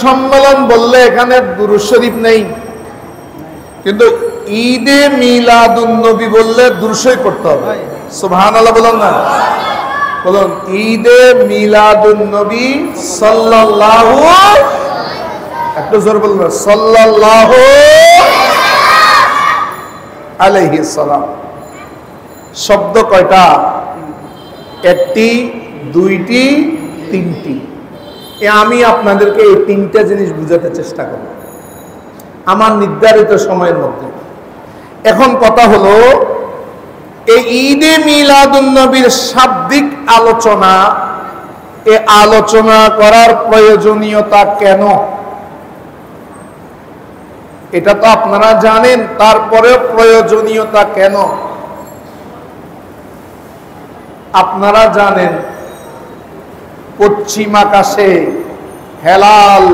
সম্মেলন বললে এখানে দুরূদ শরীফ নেই, কিন্তু ঈদে মিলাদুন নবী বললে দুরূদ শরীফ পড়তে হবে। সুবহানাল্লাহ বলুন না, বলুন ঈদে মিলাদুন নবী সাল্লাল্লাহু, একটু জোরে বলুন সাল্লাল্লাহু আলাইহি সাল্লাম। শব্দ কয়টা? একটি, দুইটি, তিনটি। আমি আপনাদেরকে এই তিনটা জিনিস বুঝাতে চেষ্টা করব আমার নির্ধারিত সময়ের মধ্যে। এখন কথা হলো, এই ঈদে মিলাদুন নবীর শাব্দিক আলোচনা, এই আলোচনা করার প্রয়োজনীয়তা কেন এটা তো আপনারা জানেন, তারপরে প্রয়োজনীয়তা কেন আপনারা জানেন। পশ্চিম আকাশে হেলাল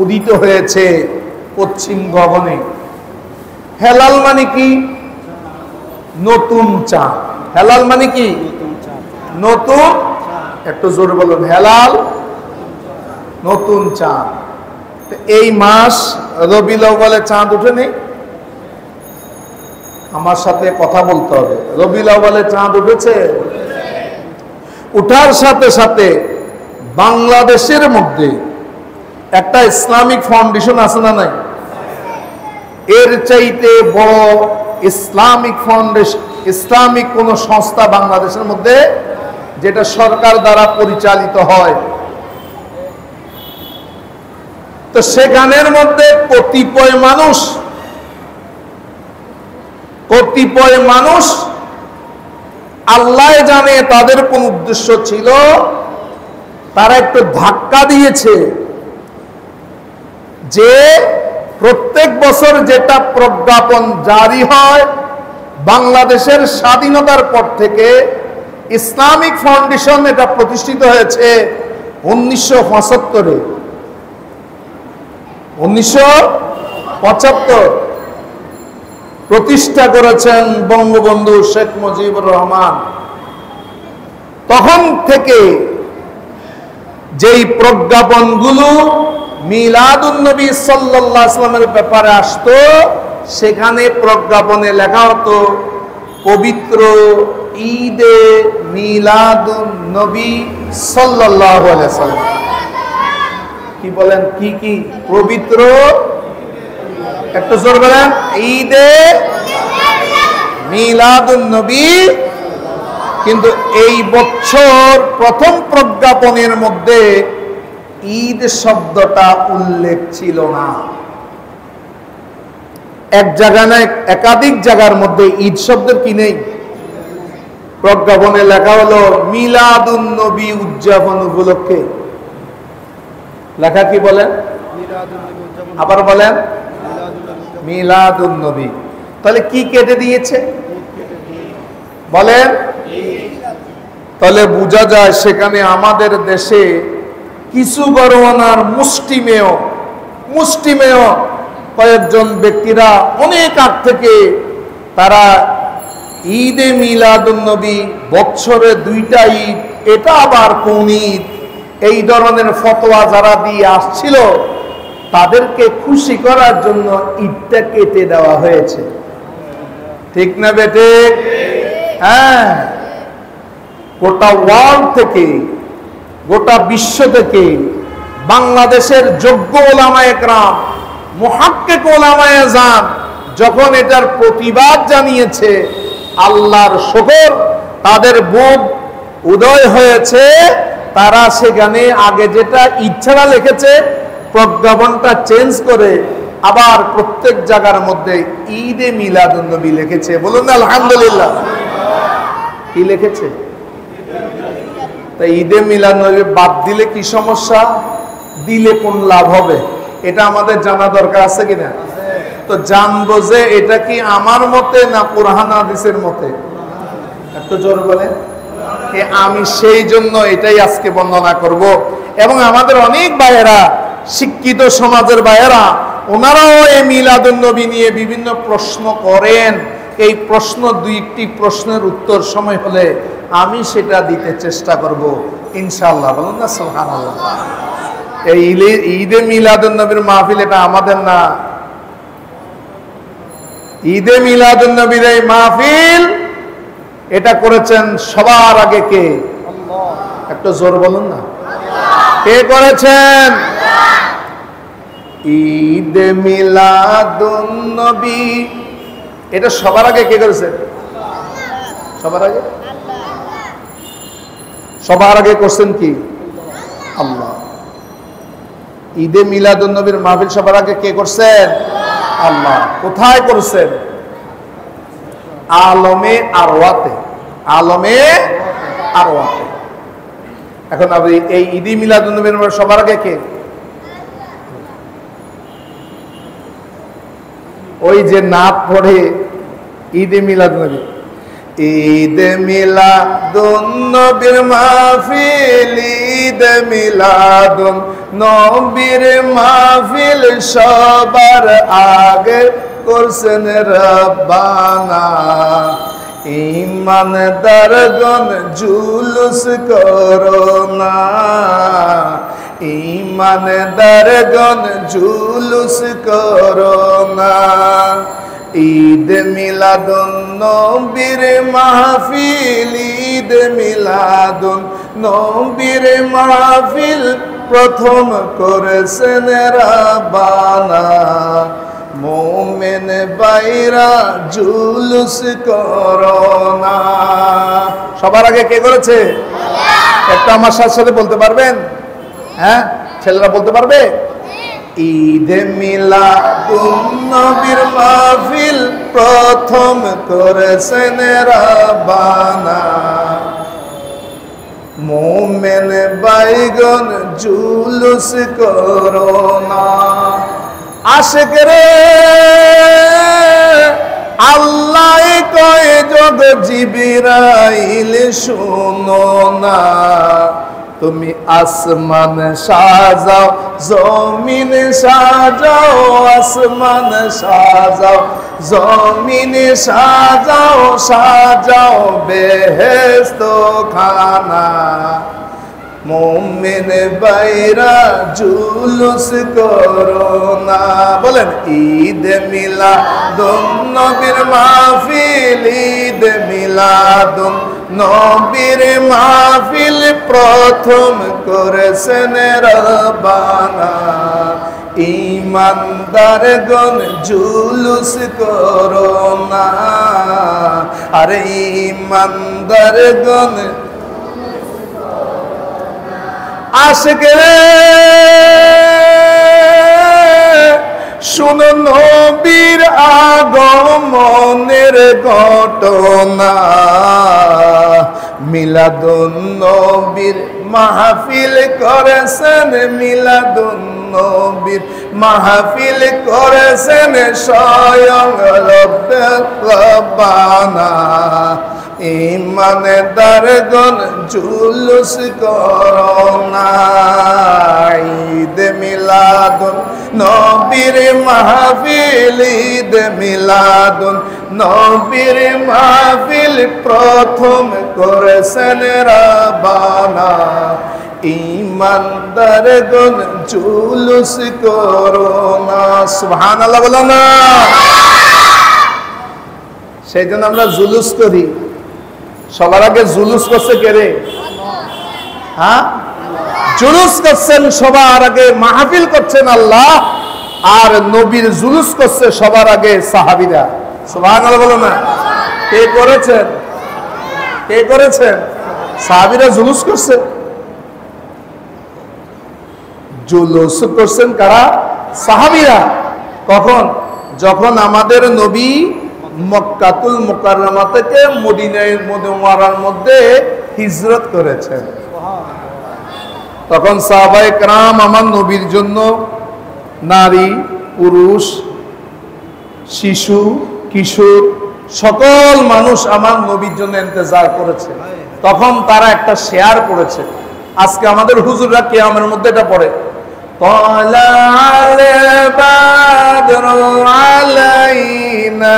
উদিত হয়েছে, পশ্চিম গগনে। হেলাল মানে কি? নতুন চাঁদ। হেলাল মানে কি? নতুন, একটু জোরে বলুন, হেলাল নতুন চাঁদ। এই মাস রবিউল আউয়ালে চাঁদ উঠেনি? আমার সাথে কথা বলতে হবে। রবিউল আউয়ালে চাঁদ উঠেছে? উঠার সাথে সাথে বাংলাদেশের মধ্যে একটা ইসলামিক ফাউন্ডেশন আছে না নাই? এর চাইতে বড় ইসলামিক ফাউন্ডেশন, ইসলামিক কোন সংস্থা বাংলাদেশের মধ্যে যেটা সরকার দ্বারা পরিচালিত হয়, তো সেখানের মধ্যে কতিপয় মানুষ আল্লাহ জানে তাদের কোন উদ্দেশ্য ছিল, তারা একটু ধাক্কা দিয়েছে যে প্রত্যেক বছর যেটা প্রজ্ঞাপন জারি হয় বাংলাদেশের স্বাধীনতার পর থেকে, ইসলামিক ফাউন্ডেশন এটা প্রতিষ্ঠিত হয়েছে 1975-এ। 1975 প্রতিষ্ঠা করেছেন বঙ্গবন্ধু শেখ মুজিবুর রহমান। তখন থেকে যেই প্রজ্ঞাপনগুলো মিলাদুন নবী সাল্লাল্লাহু আলাইহি ওয়াসাল্লামের ব্যাপারে আসতো, সেখানে প্রজ্ঞাপনে লেখা হতো পবিত্র ঈদে মিলাদুন নবী সাল্লাল্লাহু আলাইহি ওয়াসাল্লাম। কি বলেন? কি কি? পবিত্র, একটু জোর বলেন, ঈদে মিলাদুন নবী। কিন্তু এই বছর প্রথম প্রজ্ঞাপনের মধ্যে ঈদ শব্দটা উল্লেখ ছিল না। এক জায়গা না, একাধিক জায়গার মধ্যে ঈদ শব্দের কি নেই? প্রজ্ঞাপনে লেখা হলো মিলাদুন নবী উদযাপন উপলক্ষে। লেখা কি বলেন? আবার বলেন মিলাদুন নবী। তাহলে কি কেটে দিয়েছে বলেন? তাহলে বোঝা যায় সেখানে আমাদের দেশে কিছু গরওয়ানার মুষ্টিমেয় কয়েকজন ব্যক্তিরা অনেক আগ থেকে তারা ঈদে মিলাদুন নবী, বছরে দুইটা ঈদ, এটা আবার কোন ঈদ, এই ধরনের ফতোয়া যারা দিয়ে আসছিল, তাদেরকে খুশি করার জন্য ঈদটা কেটে দেওয়া হয়েছে। ঠিক না বেটে? হ্যাঁ, গোটা ওয়ার্ল্ড থেকে, গোটা বিশ্ব থেকে বাংলাদেশের যোগ্য ওলামায়ে কেরাম, মুহাক্কিক ওলামায়ে আযম যখন এটার প্রতিবাদ জানিয়েছে, আল্লাহর শুকর, তাদের বুক উদয় হয়েছে। তারা সেখানে আগে যেটা ইচ্ছারা লিখেছে, প্রজ্ঞাপনটা চেঞ্জ করে আবার প্রত্যেক জায়গার মধ্যে ঈদে মিলাদুন নবী লিখেছে। বলুন আলহামদুলিল্লাহ। কি লিখেছে? তাই ঈদে মিলাদুন নবী বাদ দিলে কি সমস্যা, দিলে কোন লাভ হবে, এটা আমাদের জানা দরকার আছে কিনা? তো জানবো যে এটা কি আমার মতে না কোরআন হাদিসের মতে? একটু জোরে বলেন। আমি সেই জন্য এটাই আজকে বর্ণনা করব। এবং আমাদের অনেক ভাইয়েরা, শিক্ষিত সমাজের ভাইয়েরা, ওনারাও এই মিলাদুন নবী নিয়ে বিভিন্ন প্রশ্ন করেন। এই প্রশ্ন, দুই একটি প্রশ্নের উত্তর সময় হলে আমি সেটা দিতে চেষ্টা করব ইনশাআল্লাহ। বলুন না সুবহানাল্লাহ। এই ঈদে মিলাদুন নবীর মাহফিল এটা আমাদের না। ঈদে মিলাদুন নবীর এই মাহফিল এটা করেছেন সবার আগে কে? একটু জোর বলুন না, কে করেছেন? ঈদে মিলাদুন নবী এটা সবার আগে কে করেছেন? সবার আগে, সবার আগে করছেন কি? আল্লাহ। ঈদে মিলাদুন নবীর মাহফিল সবার আগে কে করছেন? আল্লাহ। কোথায় করছেন? আলমে আরওয়াতে, আলমে আরওয়াতে। এখন আপনি এই ঈদে মিলাদুন নবীর সবার আগে কে? ওই যে নাত পড়ে ঈদে মিলাদুন নবী, ঈদে মিলাদুন নবীর মাহফিল, ঈদে মিলাদুন নবীর মাহফিল সবার আগে করছেন রব্বানা। ঈমানদারগণ জুলুস করো না, ঈমানদারগণ জুলুস করো না। ঈদ মিলাদুন নবীর মাহফিল, ঈদ মিলাদুন নবীর মাহফিল প্রথম করেছেন রব্বানা। মোমেন বাইরা জুলুস করো না। সবার আগে কে করেছে? একটা আমার সাথে বলতে পারবেন? হ্যাঁ, ছেলেরা বলতে পারবে? ঈদে মিলাদুন নবীর মাহফিল প্রথম করেছেন রব্বানা। মোমেন বাইগণ জুলুস করো না। আশিক রে আল্লাহ কয় যোগ জিবরাইল শুনো না, তুমি আসমান সাজাও জমিন সাজাও, আসমান সাজাও জমিন সাজাও, সাজাও বেহেশত খানা। মোমেন বাইরা জুলুস করো না। বলেন ঈদ মিলাদুন নবীর মাহফিল, ঈদ মিলাদুন নবীর মাহফিল প্রথম করেছেন রব্বানা। ঈমানদারগণ জুলুস করো না, আরে ঈমানদারগণ। আশিক রে শুনো নবীর আগমনের ঘটনা। মিলাদুন নবীর মাহফিল করেছেন, মিলাদুন নবীর মাহফিল করেছেন স্বয়ং রব্বানা। ঈমানদারগণ জুলুস করো না। ঈদ মিলাদুন নবীর মাহফিল, ঈদ মিলাদুন নবীর মাহফিল প্রথম করেছেন রব্বানা। ঈমানদারগণ জুলুস করো না। সুবহানাল্লাহ বলো না। সেই জন্য আমরা জুলুস করি। সবার আগে জুলুস করছে কে রে? হ্যাঁ, জুলুস করছেন সবার আগে, মাহফিল করছেন আল্লাহ, আর নবীর জুলুস করছে সবার আগে সাহাবীরা। সুবহানাল্লাহ বলো না। কে করেছেন? কে করেছেন? সাহাবীরা জুলুস করছে। জুলুস করছেন কারা? সাহাবীরা। কখন? যখন আমাদের নবী মক্কাতুল মুকাররমা থেকে মদিনায়ে মুনাওয়ারার মধ্যে হিজরত করেছেন, তখন সাহাবায়ে কেরাম আমার নবীর জন্য নারী, পুরুষ, শিশু, কিশোর সকল মানুষ আমার নবীর জন্য ইন্তজার করেছে। তখন তারা একটা শেয়ার করেছে। আজকে আমাদের হুজুররা কিয়ামের মধ্যে এটা পড়ে, তালাল বাদরু আলাইনা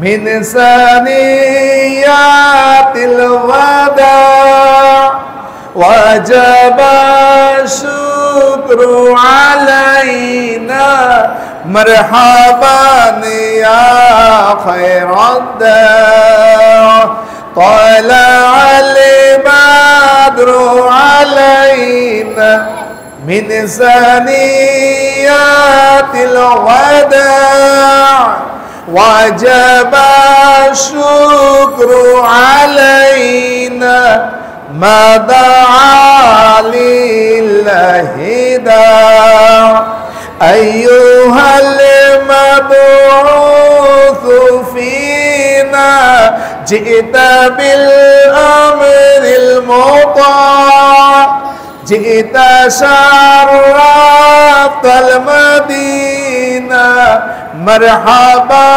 মিন সানিয়াতিল ওয়াদা وجب الشكر علينا مرحبا يا خير الداع طلع البدر علينا من ثنيات الوداع وجب الشكر علينا ما دعا لله داع أيها المبعوث فينا جئت بالأمر المطاع جئت شرفت المدينة مرحبا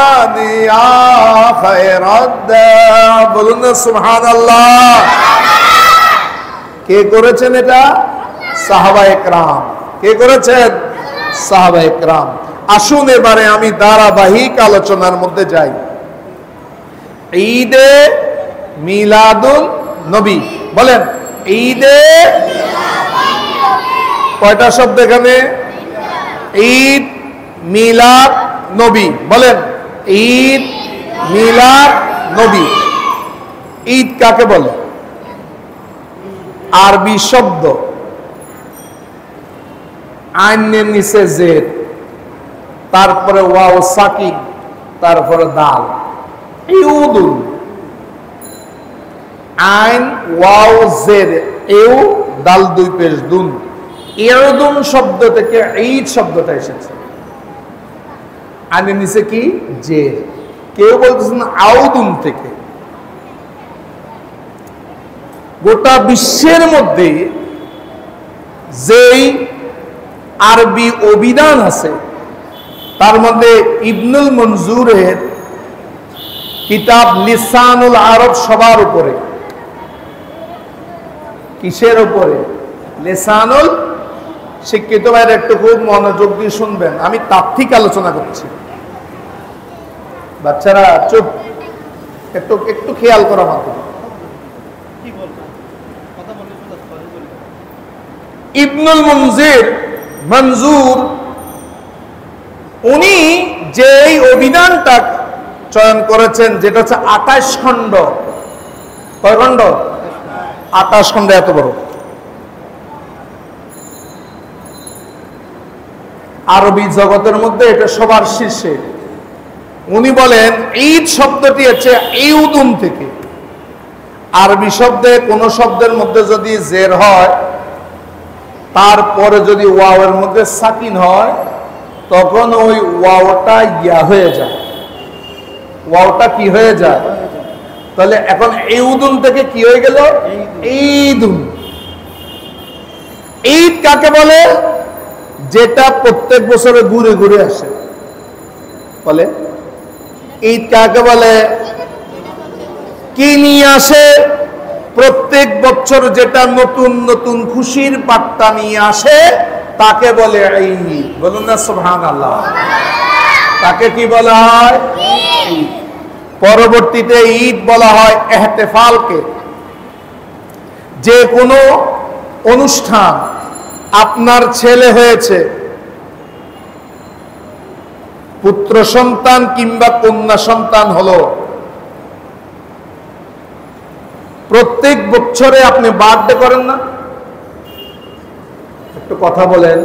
يا خير الداع বলুন সুবহানাল্লাহ। কে করেছেন এটা? সাহাবায়ে কেরাম। কে করেছেন? সাহাবায়ে কেরাম। আসুন এবারে আমি ধারাবাহিক আলোচনার মধ্যে যাই। ঈদে মিলাদুন নবী বলেন। ঈদে কয়টা শব্দ এখানে? ঈদ মিলাদ নবী বলেন। ঈদ মিলাদ নবী। ঈদ কাকে বলে? আরবি শব্দ, আইনের নিচে জের, তারপরে ওয়াও সাকিন, তারপরে দাল। ইউদুন, আইন ওয়াও জের, এউ দাল দুই পেশ দুন। ইউদুন শব্দ থেকে ঈদ শব্দটা এসেছে। আইনের নিচে কি? জের। কেউ বলতেছেন আউদুন থেকে। গোটা বিশ্বের মধ্যে যেই আরবি অভিধান আছে তার মধ্যে ইবনুল মনজুরের কিতাব লিসানুল আরব সবার উপরে। কিসের উপরে? লিসানুল। শিক্ষিত ভাইয়ের একটু খুব মনোযোগ দিয়ে শুনবেন, আমি তাত্ত্বিক আলোচনা করছি। বাচ্চারা চুপ, একটু একটু খেয়াল করা মাত্র। ইবনুল মনজুর উনি যেই অভিধানটা চয়ন করেছেন যেটা হচ্ছে 28 খণ্ড। কয় খণ্ড? 28 খণ্ড, এত বড়। আরবি জগতের মধ্যে এটা সবার শীর্ষে। উনি বলেন ঈদ শব্দটি হচ্ছে ইউদুন থেকে। আরবি শব্দে কোন শব্দের মধ্যে যদি জের হয় তারপরে যদি ওয়াওয়ের মধ্যে সাকিন হয় তখন ওই ওয়াওটা ইয়া হয়ে যায়। ওয়াওটা কি হয়ে যায়? তাহলে এখন ইউদুন থেকে কি হয়ে গেল? ঈদুন। ঈদ কাকে বলে? যেটা প্রত্যেক বছরে ঘুরে ঘুরে আসে। বলে ঈদ কাকে বলে? কি নিয়ে আসে? প্রত্যেক বছর যেটা নতুন নতুন খুশির বার্তা নিয়ে আসে তাকে বলে ঈদ। বলুন না সুবহানাল্লাহ। তাকে কি বলা হয়? ঈদ। পরবর্তীতে ঈদ বলা হয় ইহতিফালকে। যে কোনো অনুষ্ঠান, আপনার ছেলে হয়েছে, পুত্র সন্তান কিংবা কন্যা সন্তান হলো, প্রত্যেক বছরে আপনি বার্থডে করেন না? একটু কথা বলেন,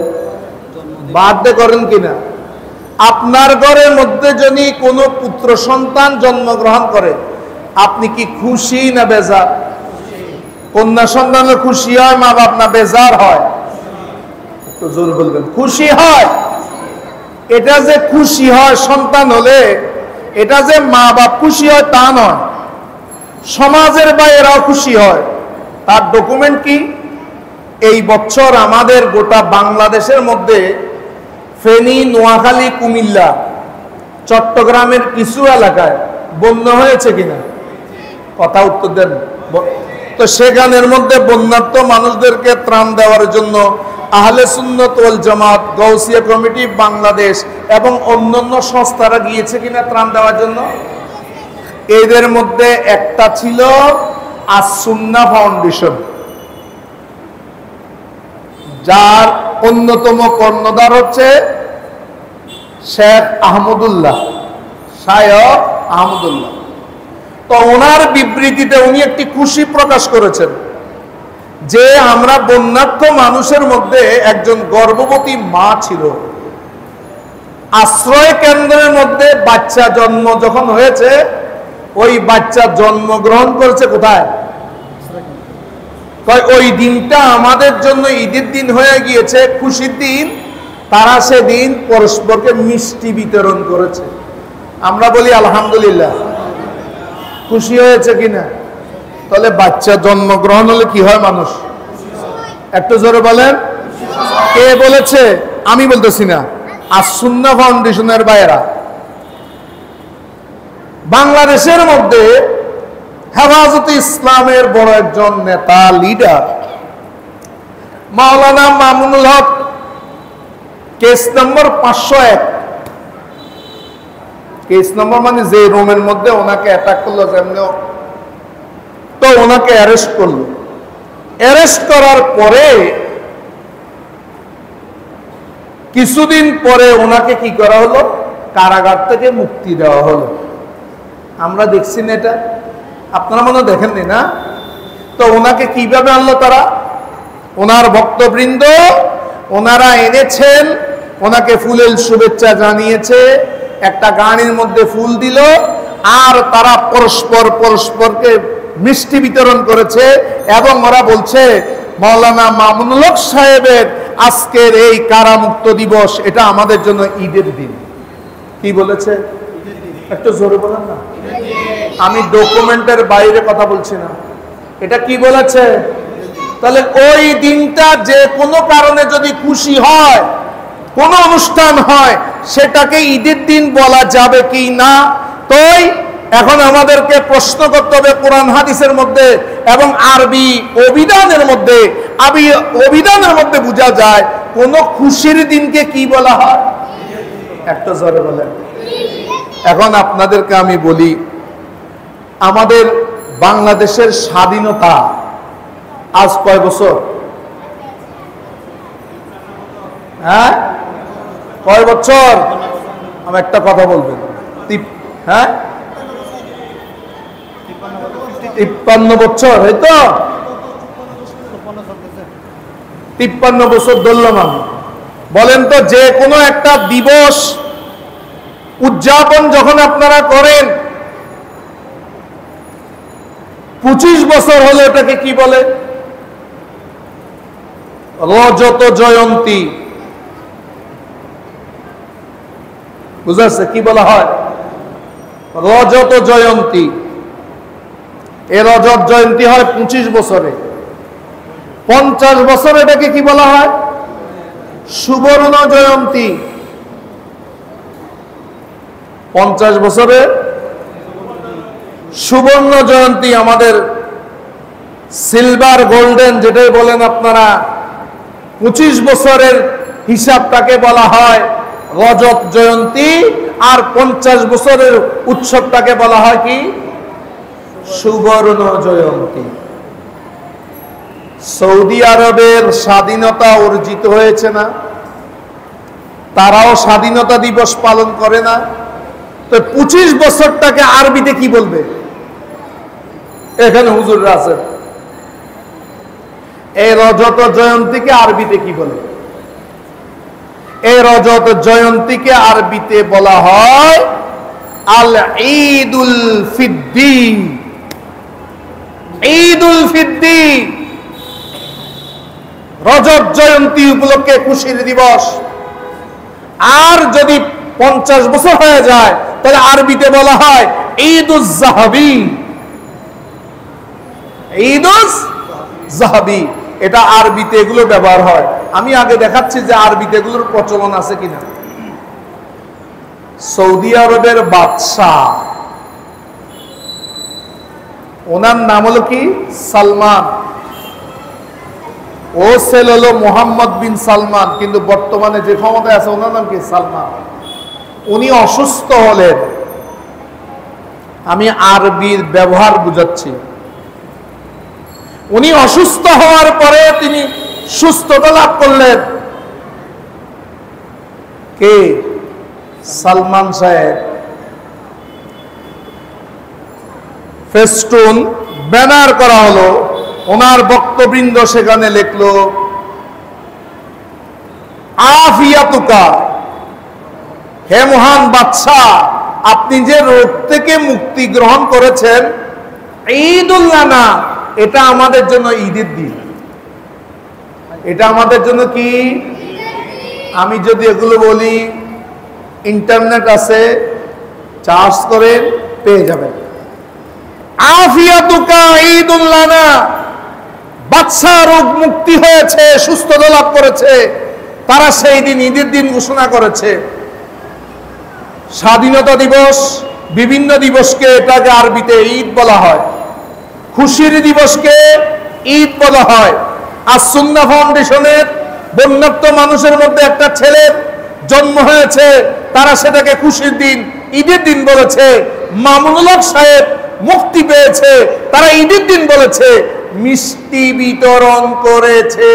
বার্থডে করেন কিনা? আপনার ঘরের মধ্যে যদি কোনো পুত্র সন্তান জন্মগ্রহণ করে আপনি কি খুশি না বেজার? কন্যা সন্তানের খুশি হয় মা বাপ, না বেজার হয়? একটু জোর বলবেন। খুশি হয়। এটা যে খুশি হয় সন্তান হলে, এটা যে মা বাপ খুশি হয় তা নয়, সমাজের বাইরেও খুশি হয়। তার ডকুমেন্ট কি? এই বছর আমাদের গোটা বাংলাদেশের মধ্যে ফেনী, নোয়াখালী, কুমিল্লা, চট্টগ্রামের কিছু এলাকায় বন্যা হয়েছে কিনা? কথা উত্তর দেন। তো সেখানের মধ্যে বন্যার্ত মানুষদেরকে ত্রাণ দেওয়ার জন্য আহলে সুন্নাত ওয়াল জামাত, গাউসিয়া কমিটি বাংলাদেশ এবং অন্যান্য সংস্থারা গিয়েছে কিনা ত্রাণ দেওয়ার জন্য? এদের মধ্যে একটা ছিল আস সুন্নাহ ফাউন্ডেশন। যার অন্যতম কর্ণধার হচ্ছে শেখ আহমদুল্লাহ, শায়খ আহমদুল্লাহ। তো ওনার বিবৃতিতে উনি একটি খুশি প্রকাশ করেছেন যে আমরা বন্যার্থ মানুষের মধ্যে একজন গর্ভবতী মা ছিল, আশ্রয় কেন্দ্রের মধ্যে বাচ্চা জন্ম যখন হয়েছে, ওই বাচ্চা জন্মগ্রহণ করেছে কোথায়? ওই দিনটা আমাদের জন্য ঈদের দিন হয়ে গিয়েছে, খুশির দিন। তারা সেদিন পরস্পরকে মিষ্টি বিতরণ করেছে। আমরা বলি আলহামদুলিল্লাহ। খুশি হয়েছে কিনা? তাহলে বাচ্চা জন্মগ্রহণ হলে কি হয় মানুষ? একটু জোরে বলেন। কে বলেছে? আমি বলতেছি না, আস-সুন্নাহ ফাউন্ডেশনের ভাইয়েরা। বাংলাদেশের মধ্যে হেফাজতে ইসলামের বড় একজন নেতা, লিডার মাওলানা মামুনুল হক, কেস নম্বর 501। কেস নম্বর মানে যে রুমের মধ্যে ওনাকে অ্যাটাক করলো, যেমন তো ওনাকে অ্যারেস্ট করলো। অ্যারেস্ট করার পরে কিছুদিন পরে ওনাকে কি করা হলো? কারাগার থেকে মুক্তি দেওয়া হলো। আমরা দেখছি না এটা? আপনারা মনে দেখেননি না? তো ওনাকে কিভাবে আনলো তারা? ওনার ভক্তবৃন্দ ওনারা এনেছেন, ওনাকে ফুলের শুভেচ্ছা জানিয়েছে, একটা গাড়ির মধ্যে ফুল দিল, আর তারা পরস্পরকে মিষ্টি বিতরণ করেছে। এবং ওরা বলছে মাওলানা মামুনুল হক সাহেবের আজকের এই কারামুক্ত দিবস, এটা আমাদের জন্য ঈদের দিন। কি বলেছে? একটু জোরে বলেন না। আমি ডকুমেন্টের বাইরে কথা বলছি না। এটা কি বলেছে? তাহলে ওই দিনটা যে কোনো কারণে যদি খুশি হয়, কোন অনুষ্ঠান হয়, সেটাকে ঈদের দিন বলা যাবে কি না? তো এখন আমাদেরকে প্রশ্ন করতে হবে কোরআন হাদিসের মধ্যে এবং আরবি অভিধানের মধ্যে। অভিধানের মধ্যে বোঝা যায় কোন খুশির দিনকে কি বলা হয়। একটা জোরে বলেন। এখন আপনাদেরকে আমি বলি, আমাদের বাংলাদেশের স্বাধীনতা আজ কয় বছর? হ্যাঁ, কয় বছর? আমি একটা কথা বলবেন। হ্যাঁ, 53 বছর, হয়তো 53 বছর ধরলাম আমি। বলেন তো, যে কোনো একটা দিবস উদযাপন যখন আপনারা করেন, 25 বছর হলে এটাকে কি বলে? রজত জয়ন্তী। বুঝাচ্ছে কি বলা হয়? রজত জয়ন্তী। এ রজত জয়ন্তী হয় 25 বছরে। 50 বছর এটাকে কি বলা হয়? সুবর্ণ জয়ন্তী। 50 বছরে সুবর্ণ জয়ন্তী, আমাদের সিলভার গোল্ডেন যেটাই বলেন আপনারা, 25 বছরের হিসাবটাকে বলা হয় রজত জয়ন্তী। আর 50 বছরের উৎসবটাকে বলা হয় কি? সুবর্ণ জয়ন্তী। সৌদি আরবের স্বাধীনতা অর্জিত হয়েছে না? তারাও স্বাধীনতা দিবস পালন করে না? তো 25 বছরটাকে আরবিতে কি বলবে? এখানে হুজুররা আছেন। এই রজত জয়ন্তীকে আরবিতে কি বলে? এই রজত জয়ন্তীকে আরবিতে বলা হয় আল ঈদুল ফিদ্দি। ঈদুল ফিদ্দি, রজত জয়ন্তী উপলক্ষে খুশির দিবস। আর যদি 50 বছর হয়ে যায়, তাহলে আরবিতে বলা হয় ঈদুজ যাহাবি। ঈদুজ যাহাবি, এটা আরবিতে এগুলো ব্যবহার হয়। আমি আগে দেখাচ্ছি যে আরবিতে এগুলোর প্রচলন আছে কিনা। সৌদি আরবের বাদশাহ, ওনার নাম হলো কি? সালমান। ও ছেলে হলো মোহাম্মদ বিন সালমান, কিন্তু বর্তমানে যে ক্ষমতায় আছে ওনার নাম কি? সালমান। উনি অসুস্থ হলেন। আমি আরবির ব্যবহার বুঝাচ্ছি। উনি অসুস্থ হওয়ার পরে তিনি সুস্থতা লাভ করলেন কে? সালমান সাহেব। ফেস্টুন ব্যানার করা হলো, ওনার বক্তবৃন্দ সেখানে লিখলো আফিয়াতুকা, হে মহান বাদশাহ, আপনি যে রোগ থেকে মুক্তি গ্রহণ করেছেন, ঈদুল লানা, এটা আমাদের জন্য ঈদের দিন। এটা আমাদের জন্য কি? আমি যদি এগুলো বলি, ইন্টারনেট আছে, চার্জ করেন, পেয়ে যাবেন। আফিয়াতুকা ঈদুল লানা, বাদশাহ রোগ মুক্তি হয়েছে, সুস্থতা লাভ করেছে, তারা সেই দিন ঈদের দিন ঘোষণা করেছে। স্বাধীনতা দিবস, বিভিন্ন দিবসকে এটাকে আরবিতে ঈদ বলা হয়, খুশির দিবসকে ঈদ বলা হয়। আর সুন্নাহ ফাউন্ডেশনের বন্যার্ত মানুষের মধ্যে একটা ছেলের জন্ম হয়েছে, তারা সেটাকে খুশির দিন, ঈদের দিন বলেছে। মামুনুল হক সাহেব মুক্তি পেয়েছে, তারা ঈদের দিন বলেছে। মিষ্টি বিতরণ করেছে।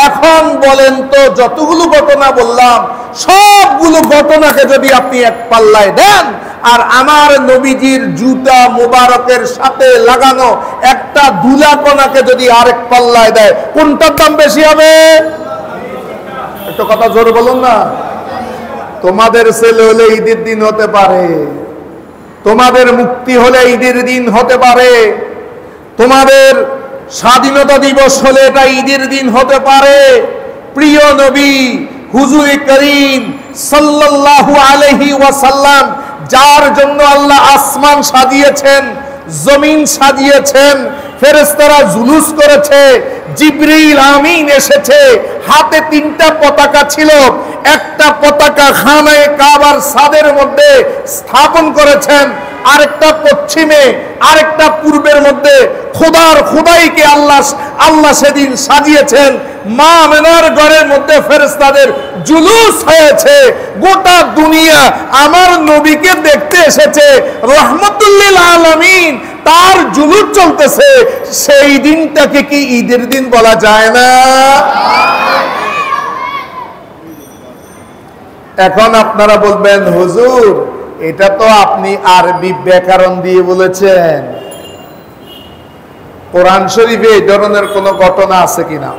এখন বলেন তো, যতগুলো ঘটনা বললাম, সবগুলো ঘটনাকে যদি আপনি এক পাল্লায় দেন, আর আমার নবীজির জুতা মুবারকের সাথে লাগানো একটা দুলাকণাকে যদি আরেক পাল্লায় দেয়, কোনটার দাম বেশি হবে? একটু কথা জোরে বলুন না। তোমাদের ছেলে হলে ঈদের দিন হতে পারে, তোমাদের মুক্তি হলে ঈদের দিন হতে পারে, তোমাদের স্বাধীনতা দিবস হলে এটা ঈদের দিন হতে পারে। প্রিয় নবী হুজুর করিম সাল্লাল্লাহু আলাইহি ওয়াসাল্লাম, যার জন্য আল্লাহ আসমান সাজিয়েছেন, জমিন সাজিয়েছেন, ফেরেশতারা জুলুস করেছে, জিবরিল আমিন এসেছে, হাতে 3টা পতাকা ছিল, একটা পতাকা খানায়ে কাবার ছাদের মধ্যে স্থাপন করেছেন, আরেকটা পশ্চিমে, আরেকটা পূর্বের মধ্যে। খোদার খোদাইকে আল্লাহ সেদিন সাজিয়েছেন। মা আমেনার ঘরের মধ্যে ফেরেশতাদের জুলুস হয়েছে। গোটা দুনিয়া আমার নবীকে দেখতে এসেছে, রহমতুল লিল আলামিন, তার জুলুস চলতেছে। সেই দিনটাকে কি ঈদের দিন বলা যায় না? এখন আপনারা বলবেন, হুজুর এটা তো আপনি আরবি ব্যাকরণ দিয়ে বলেছেন, কোরআন শরীফে এই ধরনের কোন ঘটনা আছে কিনা?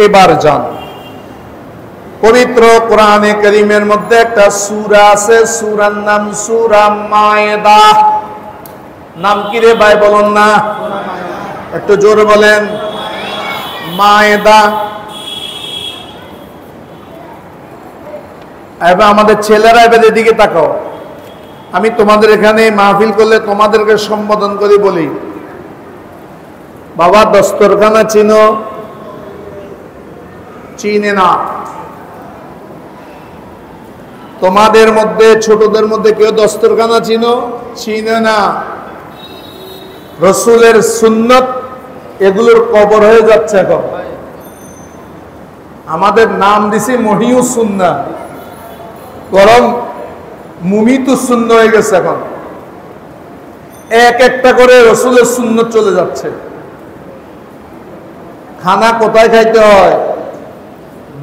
এবার যান, পবিত্র কোরআনে কারীমের মধ্যে একটা সূরা আছে, সূরার নাম সূরা মায়েদা। নাম কি রে ভাই, বলুন না, একটু জোরে বলেন। মায়েদা। এবার আমাদের ছেলেরা এবার এদিকে তাকাও। আমি তোমাদের এখানে মাহফিল করলে তোমাদেরকে সম্বোধন করে বলি, বাবা দস্তরখানা চিনো? চিনে না। তোমাদের মধ্যে ছোটদের মধ্যে কেউ দস্তরখানা চিনো? চিনে না। রসুলের সুন্নত এগুলোর কবর হয়ে যাচ্ছে এখন। আমাদের নাম দিছি মহিউস সুন্নাহ, বরং মুমিতু সুন্নাহ হয়ে গেছে। এখন এক একটা করে রসুলের সুন্নত চলে যাচ্ছে। খানা কোথায় খাইতে হয়?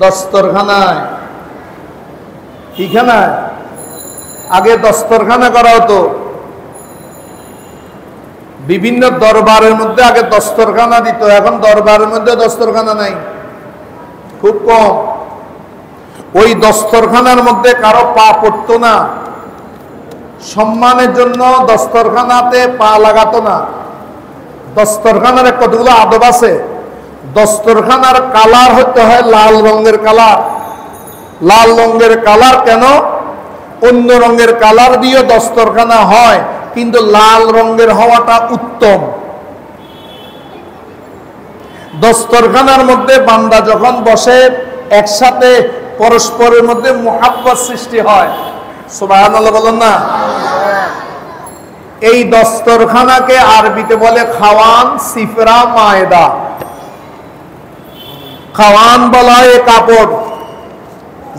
দস্তরখানায়। কি খানায়? আগে দস্তরখানা করা হতো। বিভিন্ন দরবারের মধ্যে আগে দস্তরখানা দিত, এখন দরবারের মধ্যে দস্তরখানা নাই, খুব কম। ওই দস্তরখানার মধ্যে কারো পা পড়তো না, সম্মানের জন্য দস্তরখানাতে পা লাগাতো না। দস্তরখানার কতগুলো আদব আছে। দস্তরখানার কালার হতে হয় লাল রঙের কালার। লাল রঙের কালার কেন? অন্য রঙের কালার দিয়ে দস্তরখানা হয়, কিন্তু লাল রঙের হওয়াটা উত্তম। দস্তরখানার মধ্যে বান্দা যখন বসে, একসাথে পরস্পরের মধ্যে মুহাব্বত সৃষ্টি হয়। সুবহানাল্লাহ বলেন না। এই দস্তরখানাকে আরবিতে বলে খাওয়ান, সিফরা মায়েদা। খাওয়ান বলা হয় কাপড়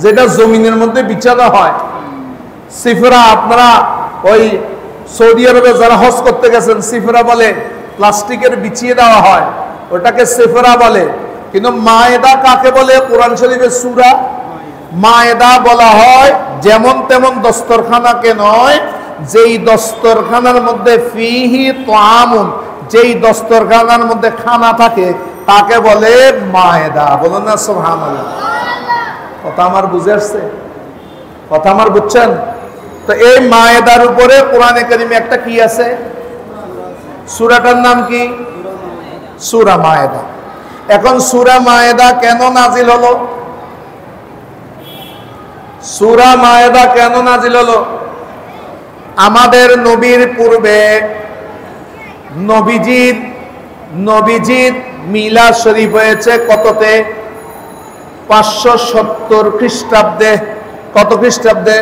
যেটা জমিনের মধ্যে বিছানো হয়। সিফরা আপনারা ওই সৌদি আরবে যারা হজ করতে গেছেন, সিফরা বলে, প্লাস্টিকের বিছিয়ে দেওয়া হয়, ওটাকে সিফরা বলে। কিন্তু মায়েদা কাকে বলে কোরআন শরীফের সূরা? মায়েদা বলা হয় যেমন তেমন দস্তরখানাকে নয়, যেই দস্তরখানার মধ্যে ফিহি তাআমুন, যেই দস্তরখানার মধ্যে খানা থাকে তাকে বলে মায়েদা। বলুন না সুবহানাল্লাহ। কথা আমার বুঝে আসছে? কথা আমার বুঝছেন? তো এই মায়েদার উপরে কোরআনে কারিমে একটা কি আছে? সূরাটার নাম কি? সূরা মায়েদা। এখন সূরা মায়েদা কেন নাজিল হলো? সূরা মায়েদা কেন নাজিল হলো? আমাদের নবীর পূর্বে নবীজির মিলাদ শরীফ হয়েছে কততে? 570 খ্রিস্টাব্দে। কত খ্রিস্টাব্দে?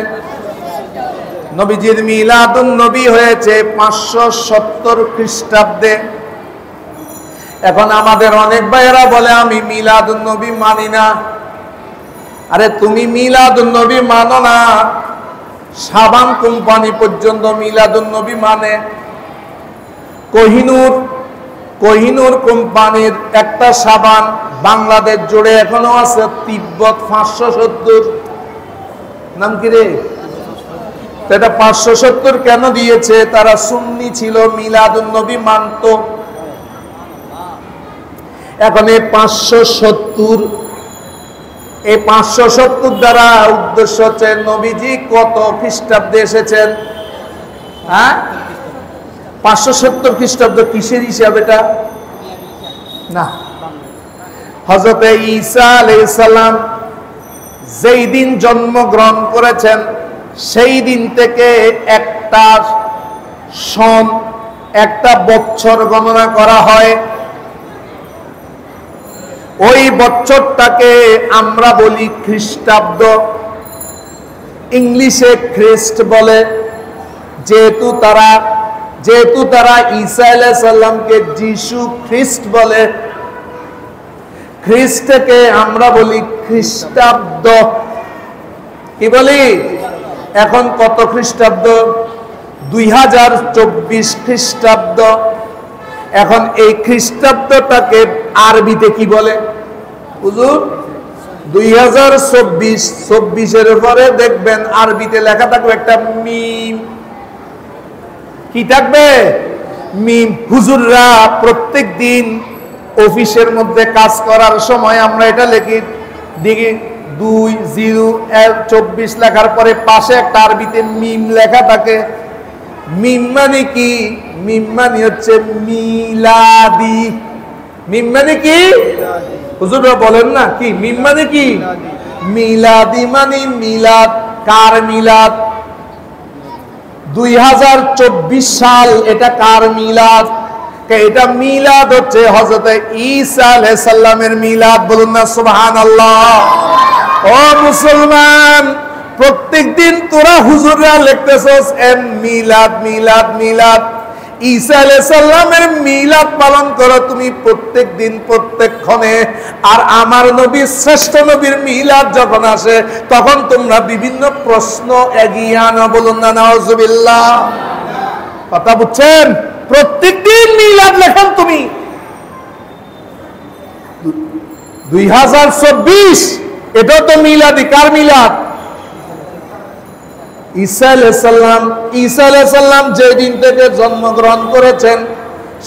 নবীজির মিলাদুন নবী হয়েছে 570 খ্রিস্টাব্দে। এখন আমাদের অনেক ভাইয়েরা বলে আমি মিলাদুন নবী মানি না। আরে তুমি মিলাদুন নবী মানো না, সাবান কোম্পানি পর্যন্ত মিলাদুন নবী মানে। কোহিনুর কোম্পানির একটা সাবান বাংলাদেশ জুড়ে এখনো আছে, তিব্বত 570। নাম কি রে? এটা 570 কেন দিয়েছে? তারা সুন্নি ছিল, মিলাদুন নবী মানত। এখন এই 570 দ্বারা উদ্দেশ্য হচ্ছে নবীজি কত খ্রিস্টাব্দে এসেছেন? হ্যাঁ, 570 খ্রিস্টাব্দ কিসের হিসাব এটা? না, হযরতে ঈসা আলাইহিস সালাম যেই দিন জন্মগ্রহণ করেছেন সেই দিন থেকে একটা সন, একটা বছর গণনা করা হয়। ওই বছরটাকে আমরা বলি খ্রিস্টাব্দ, ইংলিশে খ্রিস্ট বলে। যেহেতু তারা ঈসা আলাইহিস সালামকে যিশু খ্রিস্ট বলে, খ্রিস্টকে আমরা বলি খ্রিস্টাব্দ। কি বলি? এখন কত খ্রিস্টাব্দ? 2024 খ্রিস্টাব্দ। এখন এই খ্রিস্টাব্দটাকে আরবিতে কি বলে হুজুর? 2024। 24-এর পরে দেখবেন আরবিতে লেখা থাকবে একটা মিম। কি থাকবে? মিম। হুজুররা প্রত্যেক দিন অফিসের মধ্যে কাজ করার সময় আমরা এটা লিখি, দেখি 2024 লেখার পরে পাশে একটা আরবিতে মিম লেখা থাকে। মিম মানে কি? মিম মানে হচ্ছে মিলাদি। মিম মানে কি? হুজুররা বলেন না কি মিম মানে কি? মিলাদি মানে মিলাদ। কার মিলাদ? 2024 সাল, এটা কার মিলাদ? এটা মিলাদ হচ্ছে হযরত ঈসা আলাইহিস সালামের মিলাদ। বলুন না সুবহানাল্লাহ। ও মুসলমান, প্রত্যেকদিন তোরা হুজুররা লিখতেছস মিলাদ মিলাদ মিলাদ। ঈসা আলাইহিস সালামের মিলাদ পালন করো তুমি প্রত্যেক দিন প্রত্যেকক্ষণে। আর আমার নবী, শ্রেষ্ঠ নবীর মিলাদ যখন আসে তখন তোমরা বিভিন্ন প্রশ্ন এগিয়ে আনো। বলুন না নাউজুবিল্লাহ। কথা বুঝছেন? প্রত্যেকদিন মিলাদ লেখান তুমি। 2024 এটা তো মিলাদি। কার মিলাদ? ঈসা আলাইহিস সালাম। ঈসা আলাইহিস সালাম যে দিন থেকে জন্মগ্রহণ করেছেন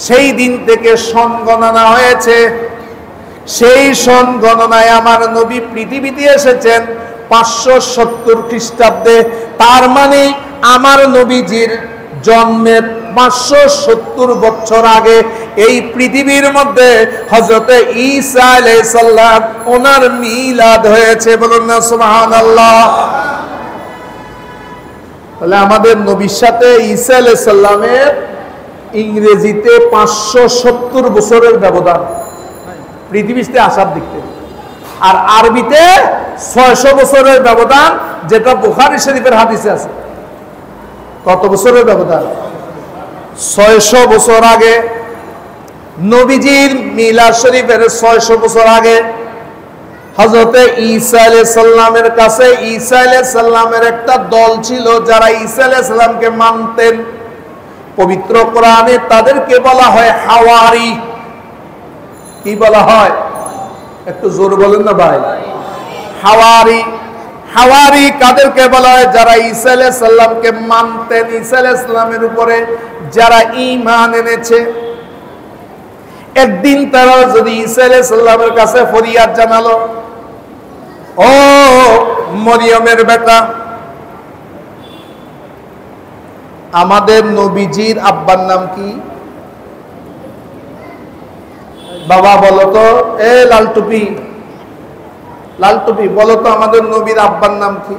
সেই দিন থেকে সন গণনা হয়েছে। সেই সন গণনায় আমার নবী পৃথিবীতে এসেছেন 570 খ্রিস্টাব্দে। তার মানে আমার নবীজির জন্মের 570 বছর আগে এই পৃথিবীর মধ্যে হযরতে ঈসা আলাইহিস সালাম ওনার মিলাদ হয়েছে। বলুন না সুবহানাল্লাহ। তাহলে আমাদের নবীর সাথে ঈসা আলাইহিস সালামের ইংরেজিতে 570 বছরের ব্যবধান পৃথিবীতে আসার দিক থেকে, আর আরবিতে 600 বছরের ব্যবধান, যেটা বুখারী শরীফের হাদিসে আছে। কত বছরের ব্যবধান? 600 বছর আগে নবীজির মিলাদ শরীফের 600 বছর আগে হযরতে ঈসা আলাইহিস সালামের কাছে ঈসা আলাইহিস সালামের একটা দল ছিল যারা ঈসা আলাইহিস সালামকে মানতেন। পবিত্র কোরআনে তাদেরকে বলা হয় হাওয়ারি। কি বলা হয়? একটু জোর বলেন না ভাই। হাওয়ারি, হাওয়ারি কাদেরকে বলা হয়? যারা ঈসা আলাইহিস সালামকে মানতেন, ঈসা আলাইহিস সালামের উপরে যারা ঈমান এনেছে। একদিন তারা যদি ঈসা আলাইহিস সালামের কাছে ফরিয়াদ জানালো, ও মরিয়মের বেটা, আমাদের নবীজির আব্বার নাম কি? বাবা বলো তো, এ লাল টুপি, লাল টুপি, বলো তো আমাদের নবীর আব্বার নাম কি?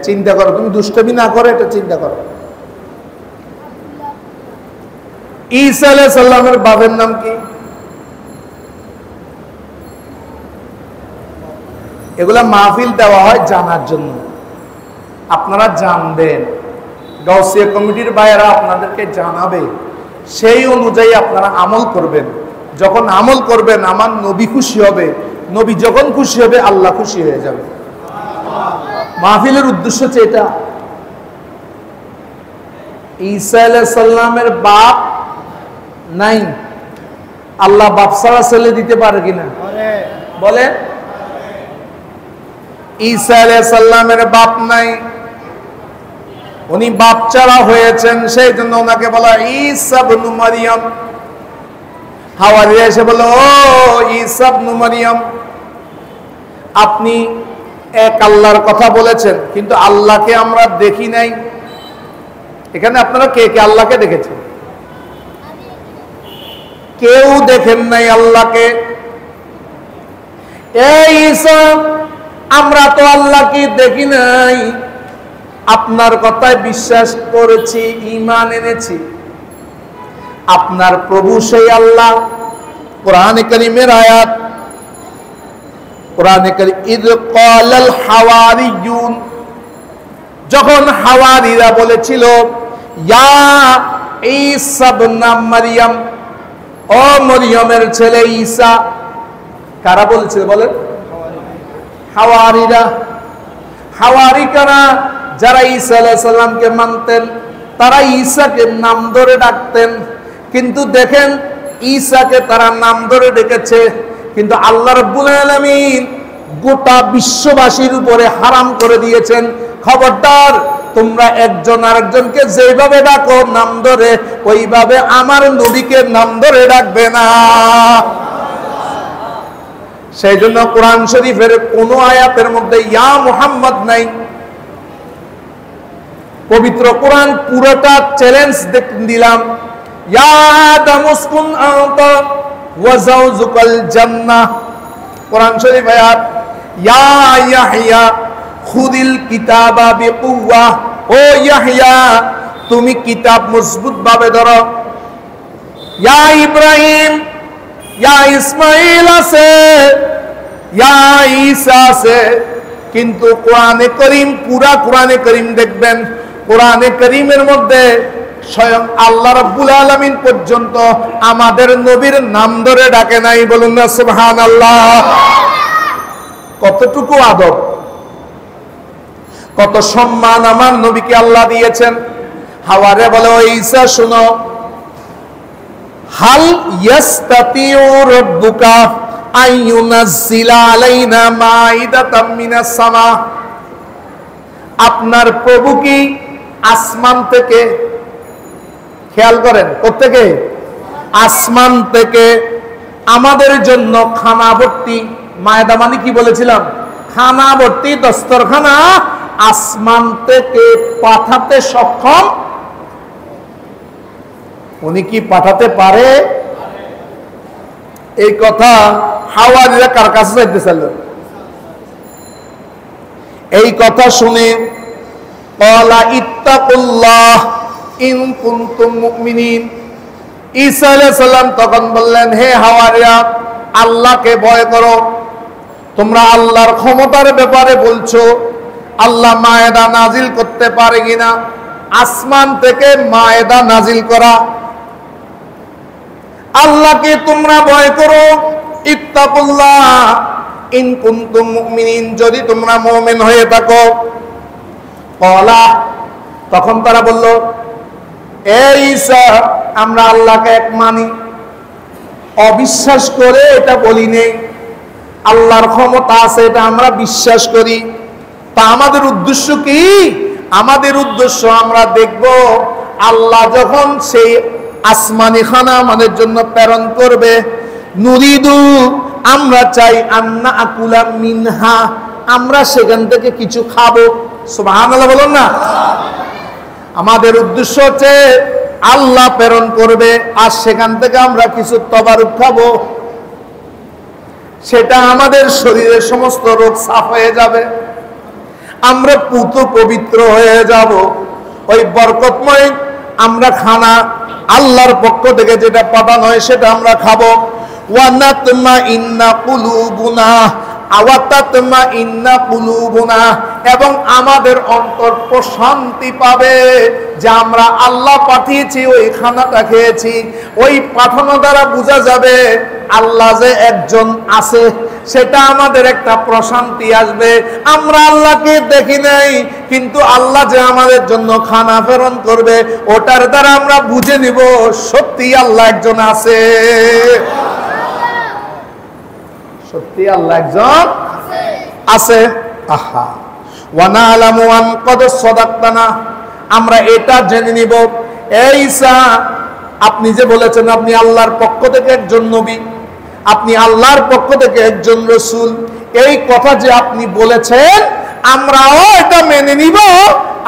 চিন্তা করো, তুমি দুষ্টমি না করে এটা চিন্তা করো। ঈসা আলাইহিস সালামের বাবার নাম কি? এগুলা মাহফিল দেওয়া হয় জানার জন্য, আপনারা জানবেন, গাউসিয়া কমিটির ভাইয়েরা আপনাদেরকে জানাবে, সেই অনুযায়ী আপনারা আমল করবেন। যখন আমল করবেন আমার নবী খুশি হবে, নবী যখন খুশি হবে আল্লাহ খুশি হয়ে যাবে। মাহফিলের উদ্দেশ্য হচ্ছে এটা। ঈসা আলাইহিস সালামের বাপ নাই, আল্লাহ বাপ ছাড়া ছেলে দিতে পারে কিনা বলে? ঈসা আলাইহিস সালামের বাপ নাই, উনি বাপ ছাড়া হয়েছেন, সেই জন্য ওনাকে বলা ঈসা ইবনে মারইয়াম। হাওয়ারিরা এসে বলল, ও ঈসা ইবনে মারইয়াম, আপনি এক আল্লাহর কথা বলেছেন, কিন্তু আল্লাহকে আমরা দেখি নাই। এখানে আপনারা কে কে আল্লাহকে দেখেছেন? কেউ দেখেন নাই আল্লাহকে। এই ঈসা, আমরা তো আল্লাহকে দেখি নাই, আপনার কথায় বিশ্বাস করেছি, ঈমান এনেছি। আপনার প্রভু সেই আল্লাহ। কোরআনে কারীমের আয়াত, কোরআনে কারীম, ইয ক্বালাল হাওয়ারিয়ুন, যখন হাওয়ারিরা বলেছিল, ইয়া ঈসা ইবনে মারইয়াম, ও মরিয়মের ছেলে ঈসা। কারা বলেছিল বলেন? হাওয়ারিরা। হাওয়ারি কারা? যারা ঈসা আলাইহিস সালামকে মানতেন, তারা ঈসাকে নাম ধরে ডাকতেন। কিন্তু দেখেন, ঈসাকে তারা নাম ধরে ডেকেছে, কিন্তু আল্লাহ রাব্বুল আলামিন গোটা বিশ্ববাসীর উপরে হারাম করে দিয়েছেন, খবরদার তোমরা একজন আরেকজনকে যেভাবে ডাকো নাম ধরে, ওইভাবে আমার নবীকে নাম ধরে ডাকবে না। সেই জন্য কোরআন শরীফের কোন আয়াতের মধ্যে ইয়া মুহাম্মদ নাই। পবিত্র কোরআন পুরোটা চ্যালেঞ্জ দিলাম, ইয়া আদম উসকুন আনতা ওয়া যাওজুকাল জান্নাহ। কোরআন শরীফ আয়াত, ইয়া ইয়াহইয়া খুদিল কিতাবা বিকুওয়া, ও ইয়াহইয়া তুমি কিতাব মজবুত ভাবে ধরো। ইয়া ইব্রাহিম, ইয়া ইসমাইল আছে, ইয়া ঈসা আছে, কিন্তু কোরআনে কারীম, পুরা কোরআনে কারীম দেখবেন, কোরআনে কারীমের মধ্যে স্বয়ং আল্লাহ রাব্বুল আলামিন পর্যন্ত আমাদের নবীর নাম ধরে ডাকে নাই। বলুন না সুবহানাল্লাহ। কতটুকু আদব, কত সম্মান আমার নবীকে আল্লাহ দিয়েছেন। হাওয়ারে বলে, ও ঈসা শুনো, হাল ইয়াস্তাতিউ রাব্বুকা আইয়ুনাজ্জিলা আলাইনা মাইদাতাম মিনাস সামা, আপনার প্রভু কি আসমান থেকে, খেয়াল করেন, কোত্থেকে? আসমান থেকে আমাদের জন্য খানা ভর্তি, মায়দা মানে কি বলেছিলাম, খানা ভর্তি দস্তরখানা আসমান থেকে পাঠাতে সক্ষম? উনি কি পাঠাতে পারে? এই কথা হাওয়ারিরা কার কাছে যাইতেছিল? এই কথা শুনে ক্বালা ইত্তাকুল্লাহ ইন কুনতুম মুমিনিন, ঈসা আলাইহিস সালাম তখন বললেন, হে হাওয়ারিরা, আল্লাহকে ভয় করো। তোমরা আল্লাহর ক্ষমতার ব্যাপারে বলছো, আল্লাহ মায়েদা নাজিল করতে পারে কিনা, আসমান থেকে মায়েদা নাজিল করা। আল্লাহকে তোমরা ভয় করো, ইত্তাকুল্লাহ ইন কুনতুম মুমিনিন, যদি তোমরা মুমিন হয়ে থাকো। ক্বালা, তখন তারা বলল, এ ঈসা, আমরা আল্লাহকে এক মানি, অবিশ্বাস করে এটা বলি নেই, আল্লাহর ক্ষমতা আছে এটা আমরা বিশ্বাস করি। তা আমাদের উদ্দেশ্য কি? আমাদের উদ্দেশ্য আমরা দেখব আল্লাহ যখন সেই আসমানি খানা আমাদের জন্য প্রেরণ করবে, নুরিদু, আমরা চাই, আন্না আকুলা মিনহা, আমরা সেখান থেকে কিছু খাবো। সুবহানাল্লাহ বলুন না। আমাদের উদ্দেশ্য হচ্ছে আল্লাহ প্রেরণ করবে আর সেখান থেকে আমরা কিছু তবারুক খাবো, সেটা আমাদের শরীরের সমস্ত রোগ সাফ হয়ে যাবে, আমরা পুত পবিত্র হয়ে যাব। ওই বরকতময় আমরা খানা আল্লাহর পক্ষ থেকে যেটা পাঠানো হয় সেটা আমরা খাবো। ওয়ানাতমাইন্না কুলুবুনা আওয়াতাতমাইন্না কুলুবুনা, এবং আমাদের অন্তর প্রশান্তি পাবে যে আমরা আল্লাহ পাঠিয়েছি, ওই খানাটা খেয়েছি। ওই পাঠানো দ্বারা বোঝা যাবে আল্লাহ যে একজন আছে, সেটা আমাদের একটা প্রশান্তি আসবে। আমরা আল্লাহকে দেখি নাই, কিন্তু আল্লাহ যে আমাদের জন্য খানা প্রেরণ করবে ওটার দ্বারা আমরা বুঝে নিব সত্যি আল্লাহ একজন আছে, সত্যি আল্লাহ একজন আছে। আহা, ওয়া না'লামু আন ক্বাদ সাদাকতানা, আমরা এটা জেনে নিব, এই ঈসা আপনি যে বলেছেন আপনি আল্লাহর পক্ষ থেকে একজন নবী, আপনি আল্লাহর পক্ষ থেকে একজন রাসূল, এই কথা যে আপনি বলেছেন আমরাও এটা মেনে নিব,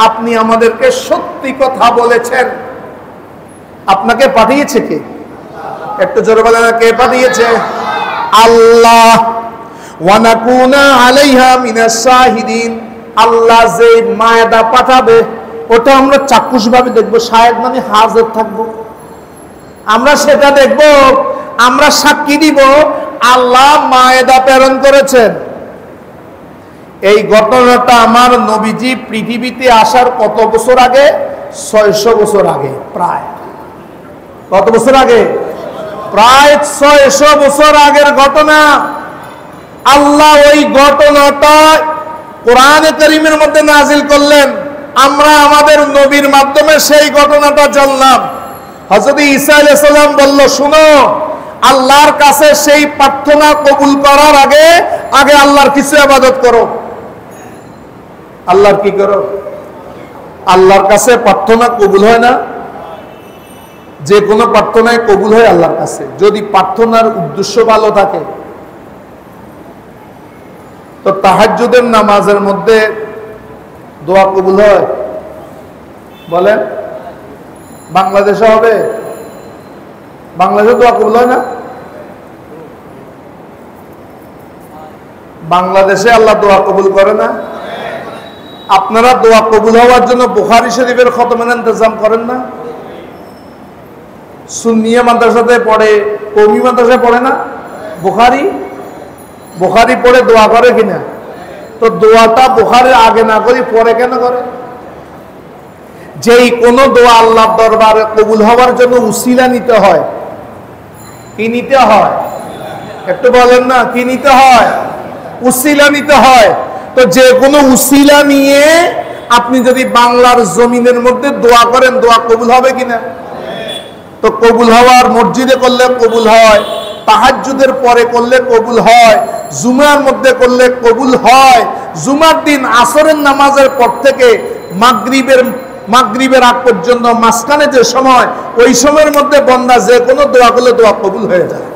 আপনি আমাদেরকে সত্যি কথা বলেছেন। আপনাকে পাঠিয়েছে কে? একটু জোরে বলেন, কে পাঠিয়েছে? আল্লাহ। ওয়া নাকুনা আলাইহা মিনাস শাহিদিন, আল্লাহ যে মায়দা পাঠাবে ওটা আমরা চাক্ষুষভাবে দেখব, শাহেদ মানে হাজির থাকব, আমরা সেটা দেখব, আমরা সাক্ষী দিব আল্লাহ মায়দা প্রেরণ করেছেন। এই ঘটনাটা আমার নবীজি পৃথিবীতে আসার কত বছর আগে? 600 বছর আগে। প্রায় কত বছর আগে? প্রায় 600 বছর আগের ঘটনা। আল্লাহ ওই ঘটনাটা কোরআনে কারীমের মধ্যে নাজিল করলেন, আমরা আমাদের নবীর মাধ্যমে সেই ঘটনাটা জানলাম। হযরত ঈসা আলাইহিস সালাম বলল, শুনো, আল্লাহর কাছে সেই প্রার্থনা কবুল করার আগে আগে আল্লাহর কিছু ইবাদত করো। আল্লাহর কি করো? আল্লাহর কাছে প্রার্থনা কবুল হয় না? যে কোনো প্রার্থনায় কবুল হয় আল্লাহর কাছে, যদি প্রার্থনার উদ্দেশ্য ভালো থাকে। তো তাহাজ্জুদের নামাজের মধ্যে দোয়া কবুল হয়? বলেন, বাংলাদেশে হবে? বাংলাদেশে দোয়া কবুল হয় না? বাংলাদেশে আল্লাহ দোয়া কবুল করে না? আপনারা দোয়া কবুল হওয়ার জন্য বুখারী শরীফের খতমের ইন্তজাম করেন না? সুন্নিয়া মাদ্রাসাতে পড়ে, কওমি মাদ্রাসায় পড়ে না? বুখারী পড়ে দোয়া করে কিনা? তো দোয়াটা বুখারীর আগে না করি পরে কেন করে? যেই কোন দোয়া আল্লাহর দরবারে কবুল হওয়ার জন্য উসিলা নিতে হয়। কি নিতে হয়? একটু বলেন না, কি নিতে হয়? উসিলা নিতে হয়। তো যে কোনো উসিলা নিয়ে আপনি যদি বাংলার জমিনের মধ্যে দোয়া করেন, দোয়া কবুল হবে কিনা? তো কবুল হওয়ার মসজিদে করলে কবুল হয়, তাহাজ্জুদের পরে করলে কবুল হয়, জুমার মধ্যে করলে কবুল হয়, জুমার দিন আসরের নামাজের পর থেকে মাগরিবের আগ পর্যন্ত মাঝখানে যে সময়, ওই সময়ের মধ্যে বন্দা যে কোনো দোয়া করলে দোয়া কবুল হয়ে যায়।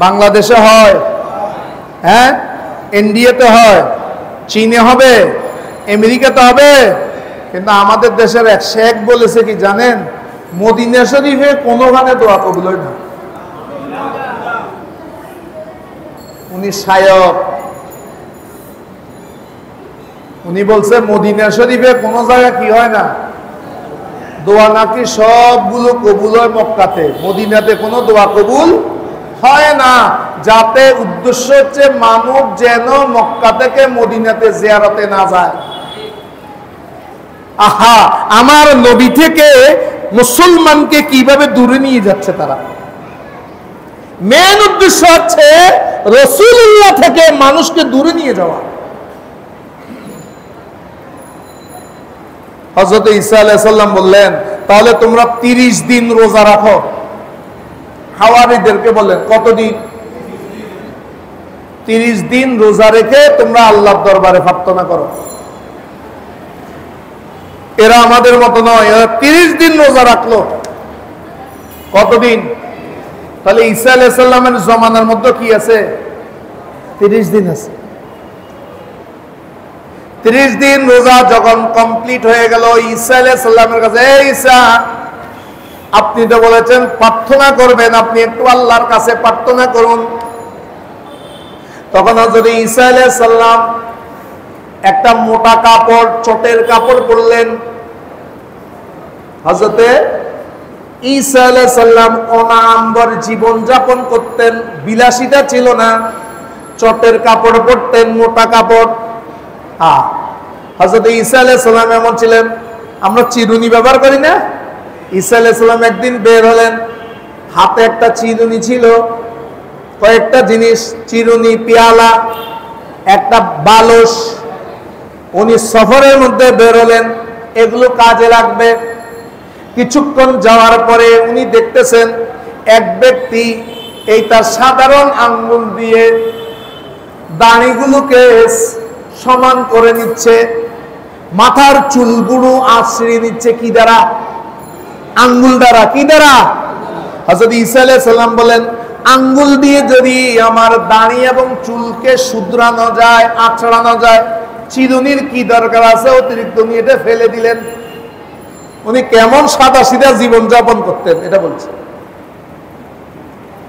বাংলাদেশে হয়, হ্যাঁ, ইন্ডিয়াতে হয়, চীনে হবে, আমেরিকাতে হবে, কিন্তু আমাদের দেশের এক শেখ বলেছে কি জানেন? মদিনা শরীফে কোনোখানে দোয়া কবুল হয় না। উনি শায়ক, উনি বলছে মদিনা শরীফে কোনো জায়গায় কি হয় না, দোয়া নাকি সবগুলো কবুল হয় মক্কাতে, মদিনাতে কোনো দোয়া কবুল হয় না। যাতে উদ্দেশ্য হচ্ছে মানব যেন মক্কা থেকে মদিনাতে জিয়ারতে না যায়। আহা, আমার নবী থেকে মুসলমানকে কিভাবে দূরে নিয়ে যাচ্ছে তারা। মেন উদ্দেশ্য হচ্ছে রাসূলুল্লাহ থেকে মানুষকে দূরে নিয়ে যাওয়া। হযরত ঈসা আলাইহিস সালাম বললেন, তাহলে তোমরা 30 দিন রোজা রাখো। হাওয়ারীদেরকে বলেন কতদিন? 30 দিন রোজা রেখে তোমরা আল্লাহর দরবারে প্রার্থনা করো। এরা আমাদের মতো নয়, এরা 30 দিন রোজা রাখলো। কতদিন? তাহলে ঈসা আলাইহিস সালামের জমানার মধ্যে কি আছে? 30 দিন আছে। 30 দিন রোজা যখন কমপ্লিট হয়ে গেল, ঈসা আলাইহিস সালামের কাছে, এই ঈসা, আপনি তো বলেছেন প্রার্থনা করবেন, আপনি একটু আল্লাহর কাছে প্রার্থনা করুন। তখন হযরত ঈসা আলাইহিস সালাম একটা মোটা কাপড়, চটের কাপড় পরলেন। হযরত ঈসা আলাইহিস সালাম অনাড়ম্বর জীবন যাপন করতেন, বিলাসিতা ছিল না, চটের কাপড় পরতেন, মোটা কাপড়। হযরত ঈসা আলাইহিস সালাম এমন ছিলেন, আমরা চিরুনি ব্যবহার করি না? ঈসা আলাইহিস সালাম একদিন বের হলেন, হাতে একটা চিরুনি ছিল, কয়েকটা জিনিস, চিরুনি, পেয়ালা, একটা বালস। উনি সফরের মধ্যে বের হলেন, এগুলো কাজে লাগবে। কিছুক্ষণ যাওয়ার পরে উনি দেখতেছেন এক ব্যক্তি এই তার সাধারণ আঙ্গুল দিয়ে দাড়িগুলোকে সমান করে নিচ্ছে, মাথার চুলগুলো আশ্রিয়ে নিচ্ছে। কি দ্বারা? আঙ্গুল দ্বারা। কি দ্বারা? হযরত ঈসা আলাইহিস সালাম বলেন, আঙ্গুল দিয়ে যদি আমার দাড়ি এবং চুলকে শুধরানো যায়, আঁচড়ানো যায়, চিরুনির কি দরকার আছে অতিরিক্ত? উনি এটা ফেলে দিলেন। উনি কেমন সাদা সিধা জীবন যাপন করতেন এটা বলছে,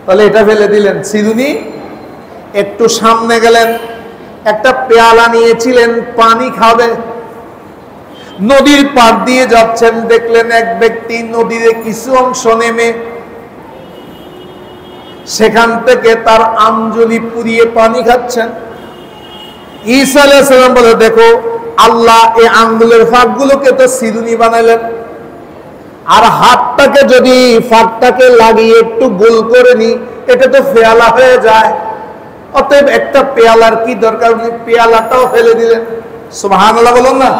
তাহলে এটা ফেলে দিলেন। চিরুনি। একটু সামনে গেলেন, একটা পেয়ালা নিয়েছিলেন, পানি খাবে। নদীর পাড় দিয়ে যাচ্ছেন, দেখলেন এক ব্যক্তি নদীর কিছু অংশ নেমে সেখান থেকে তার আঞ্জলি পুড়িয়ে পানি খাচ্ছেন। ঈসা আলাইহিস সালাম বলে, দেখো, আল্লাহ এই আঙ্গুলের ফাঁকগুলোকে তো চিরুনি বানালেন, আর হাতটাকে যদি ফাঁকটাকে লাগিয়ে একটু গোল করে নি, এটা তো পেয়ালা হয়ে যায়। অতএব একটা পেয়ালার কি দরকার? উনি পেয়ালাটাও ফেলে দিলেন। সুবহানাল্লাহ বলুন না।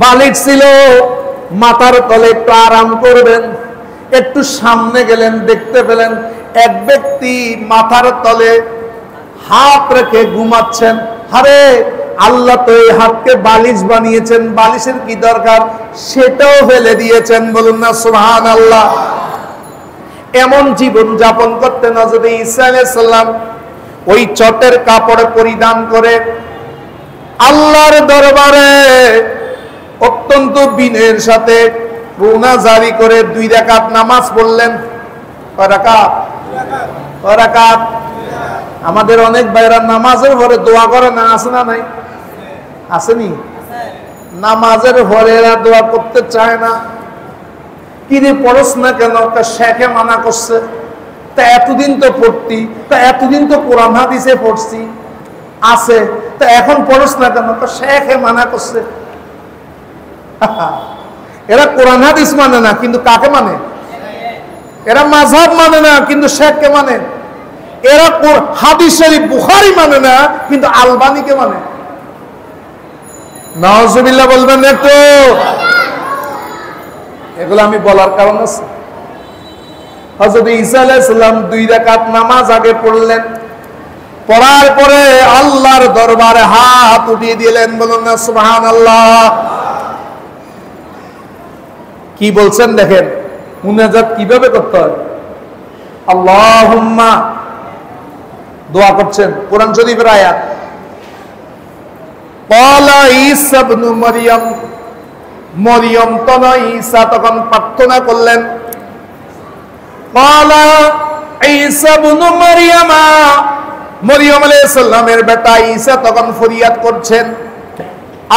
বালিশ ছিল, মাথার তলে একটু আরাম করবেন, একটু সামনে গেলেন, দেখতে পেলেন এক ব্যক্তি মাথার তলে হাত রেখে ঘুমাচ্ছেন। আরে আল্লাহ তো এই হাতকে বালিশ বানিয়েছেন, বালিশের কি দরকার? সেটাও ফেলে দিয়েছেন। বলুন না সুবহানাল্লাহ। এমন জীবন যাপন করতেন হযরত ঈসা আলাইহিস সালাম। ওই চটের কাপড় পরিধান করে আল্লাহর দরবারে অত্যন্ত বিনয়ের সাথে রুনা জারি করে 2 রাকাত নামাজ পড়লেন। কয় রাকাত? কয় রাকাত? আমাদের অনেক ভাইরা নামাজের পরে দোয়া করে না, আছে না? নাই? আসেনি? নামাজের পরে এরা দোয়া করতে চায় না। কি রে পড়স না কেন? শেখে মানা করছে। তা এতদিন তো পড়তি, তা এতদিন তো কোরআন হাদিসে পড়ছি, আছে, তা এখন পড়স না কেন? শেখে মানা করছে। এরা কোরআন হাদিস মানে না, কিন্তু কাকে মানে? এরা মাযহাব মানে না, কিন্তু শেখকে মানে। এরা হাদিস শরীফ বুখারী মানে না, কিন্তু আলবানীকে মানে। নাউজুবিল্লাহ বলবেন একটু। এগুলো আমি বলার কারণ আছে। হযরত ঈসা আলাইহিস সালাম 2 রাকাত নামাজ আগে পড়লেন, পড়ার পরে আল্লাহর দরবারে হাত উঠিয়ে দিলেন। বলুন না সুবহানাল্লাহ। কি বলছেন দেখেন, মুনাজাত কিভাবে করতে হয়। আল্লাহুম্মা, দোয়া করছেন, কোরআন শরীফের আয়াত। ক্বালা ঈসা ইবনু মারইয়াম, মরিয়ম তনয়া ঈসা তখন প্রার্থনা করলেন। ক্বালা ঈসা ইবনু মারইয়াম, মরিয়ম আলাইহিস সালামের বেটা ঈসা তখন ফরিয়াদ করছেন,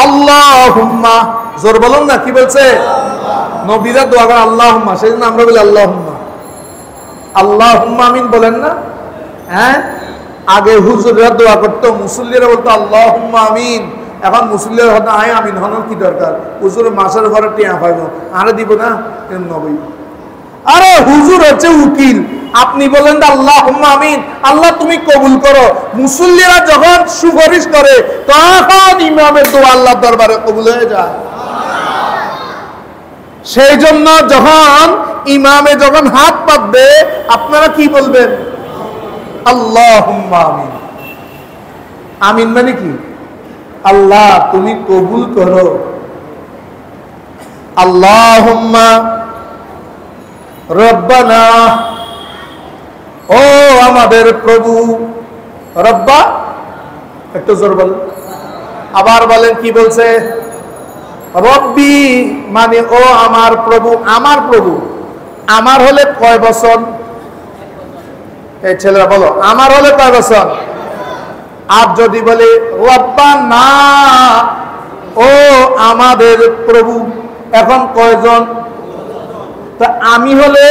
আল্লাহুম্মা। জোর বলুন না, কি বলছে? নবীরা দোয়া করেন আল্লাহুম্মা, সেজন্য আমরা বলি আল্লাহুম্মা। আল্লাহুম্মা আমিন বলেন না? হ্যাঁ, আগে হুজুররা দোয়া করতো, মুসল্লিরা বলতো আল্লাহুম্মা আমিন। এখন মুসল্লিরা হতো আয় আমিন হন কি দরকার? হুজুর মাসের ঘরে টিয়া পাইব, আরে দিব না নবী। আরে হুজুর হচ্ছে উকিল, আপনি বলেন আল্লাহুম্মা আমিন, আল্লাহ তুমি কবুল করো। মুসল্লিরা যখন সুপারিশ করে তখন ইমামের দোয়া আল্লাহর দরবারে কবুল হয়ে যায়। সেই জন্য যখন ইমামে যখন হাত পাতবে আপনারা কি বলবেন? আল্লাহুম্মা আমিন। আমিন মানে কি? আল্লাহ তুমি কবুল করো। আল্লাহুম্মা রব্বানা, ও আমাদের প্রভু। রব্বা, একটু জোর বলেন। আবার বলেন, কি বলছে? রব্বি মানে ও আমার প্রভু। আমার প্রভু, আমার হলে কয় বছর? এই ছেলেরা বলো, আমার হলে কয় বছর? আর যদি বলে রব্বানা, ও আমাদের প্রভু, এখন কয়জন? তা আমি হলে,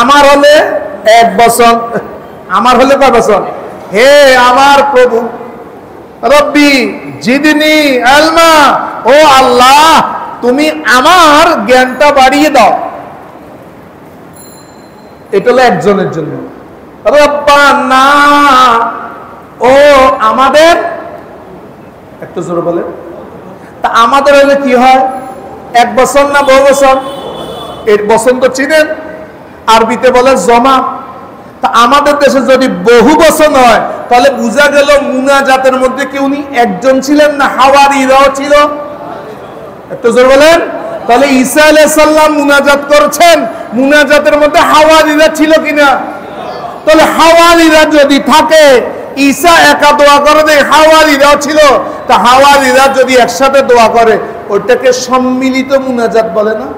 আমার হলে 1 বছর। আমার হলে কয় বছর? হে আমার প্রভু, রব্বি জিদনি আলমা, ও আল্লাহ তুমি আমার জ্ঞানটা বাড়িয়ে দাও। এটা হলো একজনের জন্য। রব্বানা, ও আমাদের, একটু জোরে বলে। তা আমাদের হলে কি হয়? 1 বছর না বহু বছর? 1 বছর তো চিনেন, আরবিতে বলে জমা। তা আমাদের দেশে যদি বহু বছর হয় তাহলে বুঝা গেল মুনাজাতের মধ্যে কি উনি একজন ছিলেন না হাওয়ারিরাও ছিল? একটু জোরে বলেন। তাহলে ঈসা আলাইহিস সালাম মুনাজাত করেছেন, মুনাজাতের মধ্যে হাওয়ারিরা ছিল কিনা? তাহলে হাওয়ারিরা যদি থাকে, ঈসা একা দোয়া করে দেয়, হাওয়ারিরাও ছিল, তা হাওয়ারিরা যদি একসাথে দোয়া করে ওইটাকে সম্মিলিত মুনাজাত বলে না?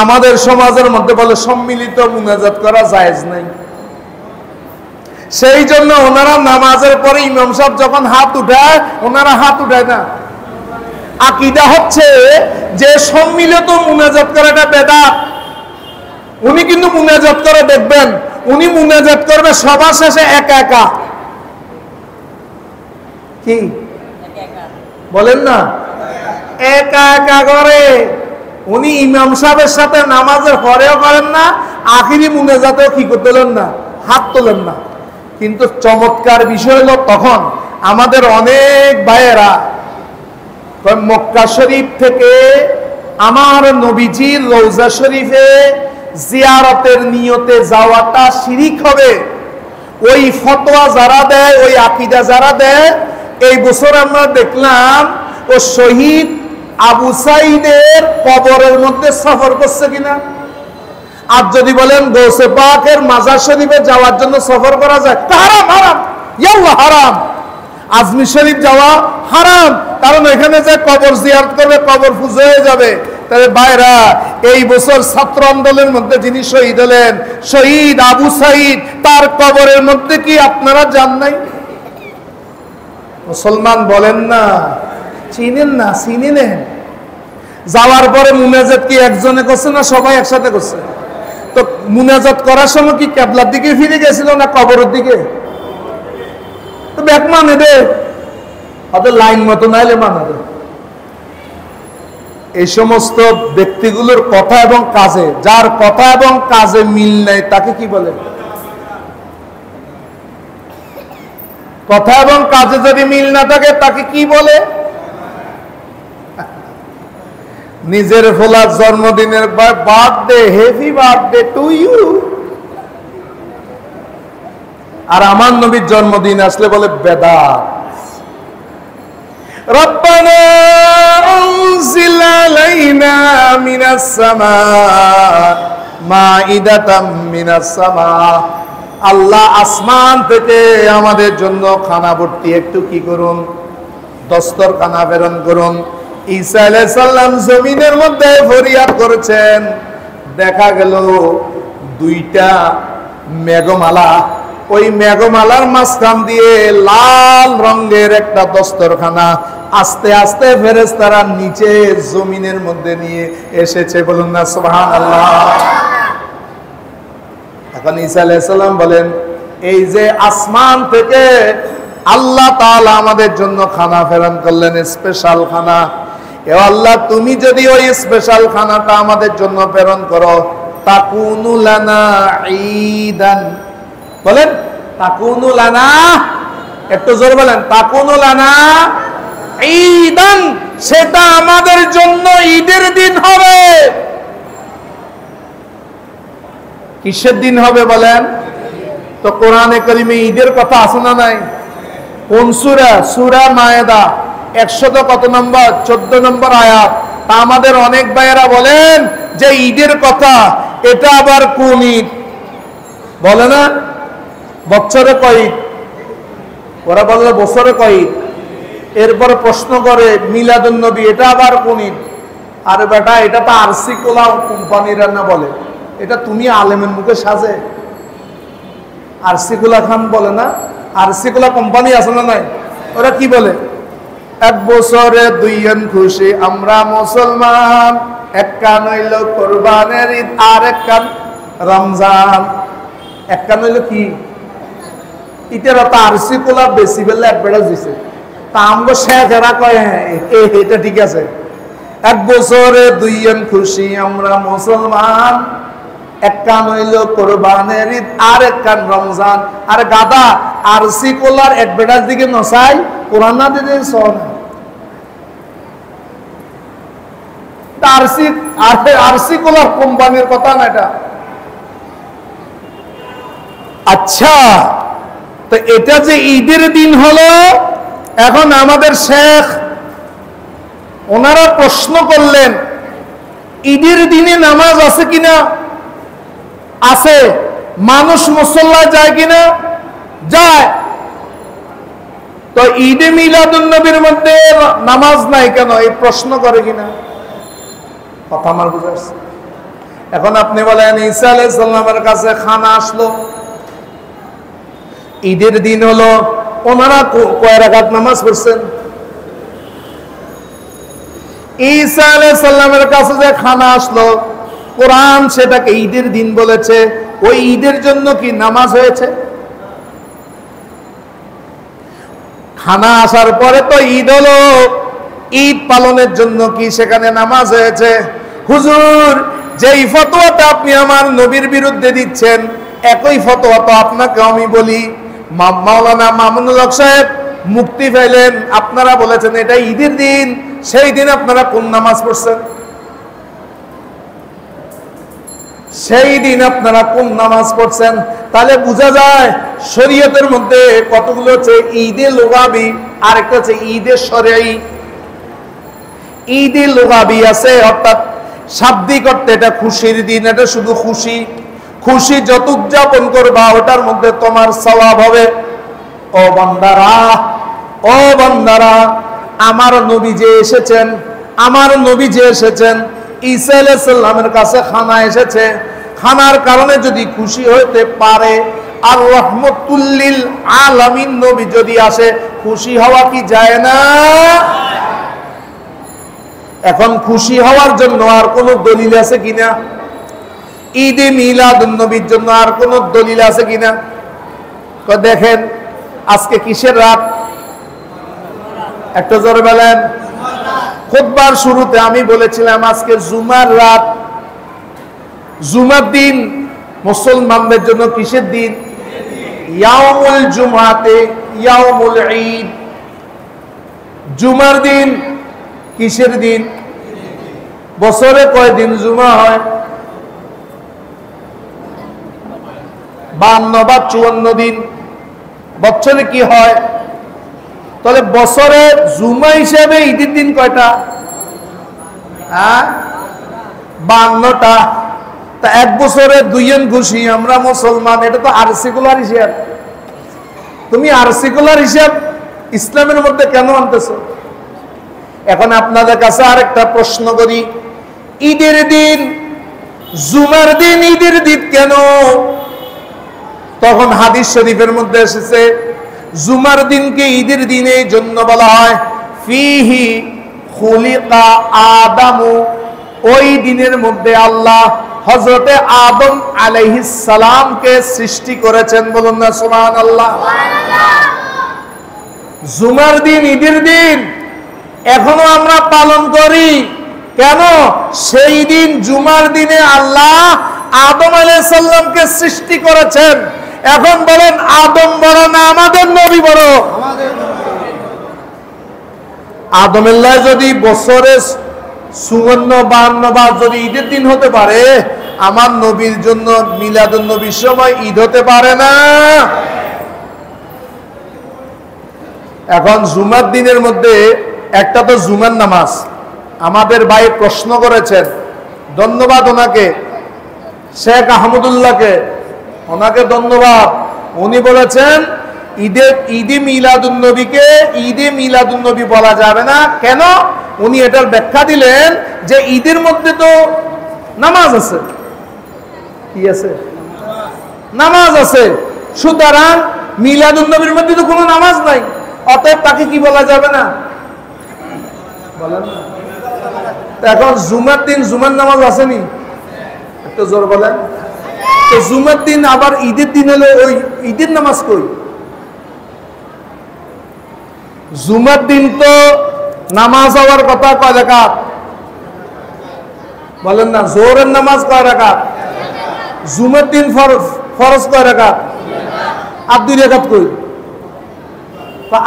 আমাদের সমাজের মধ্যে বলে সম্মিলিত মুনাজাত করা জায়েজ নাই। সেই জন্য ওনারা নামাজের পরে ইমাম সাহেব যখন হাত উঠায়, ওনারা হাত উঠায় না। আকীদা হচ্ছে যে সম্মিলিত মুনাজাত করাটা বেদাত। উনি কিন্তু মুনাজাত করে দেখবেন, উনি মুনাজাত করবে সবার শেষে একা একা। কি বলেন না? একা একা করে। উনি ইমাম সাহেবের সাথে নামাজের পরেও করেন না, আখিরি মুনাজাতেও কি তোলেন না, হাত তোলেন না। কিন্তু চমৎকার বিষয় হলো, তখন আমাদের অনেক ভাইয়েরা মক্কা শরীফ থেকে আমার নবীজির রওজা শরীফে জিয়ারতের নিয়তে যাওয়াটা শিরিক হবে, ওই ফতোয়া যারা দেয়, ওই আকীদা যারা দেয়। এই বছর আমরা দেখলাম ও শহীদ আবু সাইদের কবরের মধ্যে সফর করছে কিনা। আর যদি বলেন গৌসে পাকের মাজার শরীফে যাওয়ার জন্য সফর করা যায়, হারাম, হারাম, ইয়াল্লাহ হারাম। আজমি শরীফ যাওয়া হারাম, কারণ এখানে যে কবর জিয়ারত করবে কবর পুজো হয়ে যাবে। তবে ভাইরা, এই বছর ছাত্র আন্দোলনের মধ্যে যিনি শহীদ হলেন, শহীদ আবু সাইদ, তার কবরের মধ্যে কি আপনারা যান নাই? মুসলমান বলেন না, চিনেন না, চিনে নেন। যাওয়ার পরে মুনাজাত কি একজনে করছে না সবাই একসাথে করছে? তো মুনাজাত করার সময় কি কিবলার দিকে ফিরে গেছিল না কবরের দিকে? তো ব্যাক মানে দে, হয়তো লাইন মতো নাইলে মানা দে। এই সমস্ত ব্যক্তিগুলোর কথা এবং কাজে, যার কথা এবং কাজে মিল নাই তাকে কি বলে? কথা এবং কাজে যদি মিল না থাকে তাকে কি বলে? নিজের ফোলার জন্মদিনের birthday, happy birthday to you. আর আমার নবীর জন্মদিন আসলে বলে বেদাত। রব্বানা আনজিল আলাইনা মিনাস সামা মাইদাতাম মিনাস সামা, আল্লাহ আসমান থেকে আমাদের জন্য খানা ভর্তি একটু কি করুন, দস্তরখানা প্রেরণ করুন। ঈসা আলাইহিস সালাম জমিনের মধ্যে ফরিয়াদ করেছেন, দেখা গেল 2টা মেঘমালা, ওই মেঘমালার মাঝখান দিয়ে লাল রঙের একটা দস্তরখানা আস্তে আস্তে ফেরেশতারা নিচে জমিনের মধ্যে নিয়ে এসেছে। বলুন না সুবহানাল্লাহ। এখন ঈসা আলাইহিস সালাম বলেন, এই যে আসমান থেকে আল্লাহ তাআলা আমাদের জন্য খানা প্রেরণ করলেন, স্পেশাল খানা, এ আল্লাহ তুমি যদি ওই স্পেশাল খানাটা আমাদের জন্য প্রেরণ করো, তাকুনু লানা ঈদান, বলেন তাকুনু লানা, একটু জোরে বলেন, তাকুনু লানা ঈদান, সেটা আমাদের জন্য ঈদের দিন হবে। কিসের দিন হবে বলেন তো? কোরআনে কারিমে ঈদের কথা আছে না নাই? কোন সূরা? সূরা মায়েদা 100 কত নম্বর? 14 নম্বর আয়াত। তা আমাদের অনেক ভাইয়েরা বলেন যে ঈদের কথা, এটা আবার কোন ঈদ বলে না? বছরে কয় ঈদ? ওরা বললে বছরে কয় ঈদ? এরপর প্রশ্ন করে মিলাদুন নবী, এটা আবার কোন ঈদ? আরে বেটা, এটা তো আরসি কোলা কোম্পানিরা না বলে, এটা তুমি আলেমের মুখে সাজে। আরসি কোলা খান বলে না? আরসি কোলা কোম্পানি আছে না নাই? ওরা কি বলে? এক বছরে দুইজন খুশি আমরা মুসলমান, এক কান হইল কোরবানের ঈদ আর এক কান রমজান। এক কান হইল কি? ইটার তো আরসি কোলা বেশি বেলা এক বেড়া দিছে। তা আমগো শেখেরা কয় হ্যাঁ এটা ঠিক আছে। এক বছরে দুইজন খুশি আমরা মুসলমান, এক কান হইল কোরবানের ঈদ আর এক কান রমজান। আর গাদা আরসি কোলার অ্যাডভার্টাইজ দিকে নসাই, কোরআন না দিতে সনা। আরসি কোলার কোম্পানির কথা না এটা। আচ্ছা, তো এটা যে ঈদের দিন হলো, এখন আমাদের শেখ ওনারা প্রশ্ন করলেন ঈদের দিনে নামাজ আছে কিনা? আছে। মানুষ মুসল্লায় যায় কিনা? যায়। তো ঈদে মিলাদুন নবীর মধ্যে নামাজ নাই কেন, এই প্রশ্ন করে কিনা? কথা আমার বুঝে আসছে? এখন আপনি বলেন ঈসা আলাইহিস সালামের কাছে খানা আসলো, ঈদের দিন হলো, ওনারা কয় রাকাত নামাজ পড়ছেন? ঈসা আলাইহিস সালামের কাছে যে খানা আসলো, কোরআন সেটাকে ঈদের দিন বলেছে, ওই ঈদের জন্য কি নামাজ হয়েছে? খানা আসার পরে তো ঈদ হলো, ঈদ পালনের জন্য কি সেখানে নামাজ হয়েছে? হুজুর, যেই ফতোয়াটা আপনি আমার নবীর বিরুদ্ধে দিচ্ছেন, একই ফতোয়া তো আপনাকে আমি বলি। মাওলানা মামুনুল হক সাহেব মুক্তি পেলেন, আপনারা বলেছেন এটা ঈদের দিন, সেই দিন আপনারা কোন নামাজ পড়ছেন? সেই দিন আপনারা কোন নামাজ পড়ছেন? তাহলে বোঝা যায় শরীয়তের মধ্যে কতগুলো হচ্ছে ঈদে লুগাবি, আর একটা হচ্ছে ঈদে শরঈ। ঈদে লুগাবি আছে, অর্থাৎ শাব্দিক অর্থে এটা খুশির দিন, এটা শুধু খুশি। খুশি যত উদযাপন করবা ওটার মধ্যে তোমার সওয়াব হবে। ও বান্দারা, ও বান্দারা, আমার নবী যে এসেছেন, আমার নবী যে এসেছেন, ঈসা আলাইহিস সালামের কাছে খানা এসেছে, খানার কারণে যদি খুশি হতে পারে, আর রহমতুল লিল আলামিন নবী যদি আসে, খুশি হওয়া কি যায় না? এখন খুশি হওয়ার জন্য আর কোন দলিল আছে কিনা? ঈদে মিলাদুন নবীর জন্য আর কোন দলিল আছে কিনা? তো দেখেন আজকে কিসের রাত? একটা জোরে বলেন। খুতবার শুরুতে আমি বলেছিলাম আজকে জুমার রাত। জুমার দিন মুসলমানদের জন্য কিসের দিন? ইয়াউমুল জুমাতে, ইয়াউমুল ঈদ। জুমার দিন কিসের দিন? বছরে কয় দিন জুমা হয়? 52 বা 54 দিন। বছরে কি হয়? তাহলে বছরে জুমা হিসেবে ঈদের দিন কয়টা? 52টা। তা এক বছরে দুইজন খুশি আমরা মুসলমান, এটা তো আরসিকুলার হিসাব। তুমি আরসিকুলার হিসাব ইসলামের মধ্যে কেন আনতেছো? এখন আপনাদের কাছে আরেকটা প্রশ্ন করি, ঈদের দিন, জুমার দিন ঈদের দিন কেন? তখন হাদিস শরীফের মধ্যে এসেছে জুমার দিনকে ঈদের দিনের জন্য বলা হয় ফিহি খুলিকা আদামু। ওই দিনের মধ্যে আল্লাহ হযরতে আদম আলাইহিস সালামকে সৃষ্টি করেছেন। বলুন না সুবহানাল্লাহ। জুমার দিন ঈদের দিন এখনো আমরা পালন করি কেন? সেই দিন জুমার দিনে আল্লাহ আদম আলাইহিস সালামকে সৃষ্টি করেছেন। এখন বলেন আদম বড় না আমাদের নবী বড়? আদমেল্লাহ যদি বছরে 54-52 বার যদি ঈদের দিন হতে পারে, আমার নবীর জন্য মিলাদুন নবীর সময় ঈদ হতে পারে না? এখন জুমার দিনের মধ্যে একটা তো জুমার নামাজ, আমাদের ভাই প্রশ্ন করেছেন, ধন্যবাদ ওনাকে, শেখ আহমদুল্লাহকে, ওনাকে ধন্যবাদ। উনি বলেছেন ঈদে মিলাদুন নবীকে ঈদে মিলাদুন নবী বলা যাবে না। কেন? উনি এটার ব্যাখ্যা দিলেন যে ঈদের মধ্যে তো নামাজ আছে। কি আছে? নামাজ আছে। সুতরাং মিলাদুন নবীর মধ্যে তো কোনো নামাজ নাই, অতএব তাকে কি বলা যাবে না? বলেন না। এখন জুমার দিন জুমার নামাজ আসেনি? একটু জোর বলেন। তো জুমার দিন আবার ঈদের দিন হলে ওই ঈদের নামাজ কই? জুমার দিন তো নামাজ হওয়ার কথা কয় রাকাত? বলেন না। জোহরের নামাজ কয় রাকাত? জুমার দিন ফরজ কয় রাকাত? আর 2 রাকাত কই?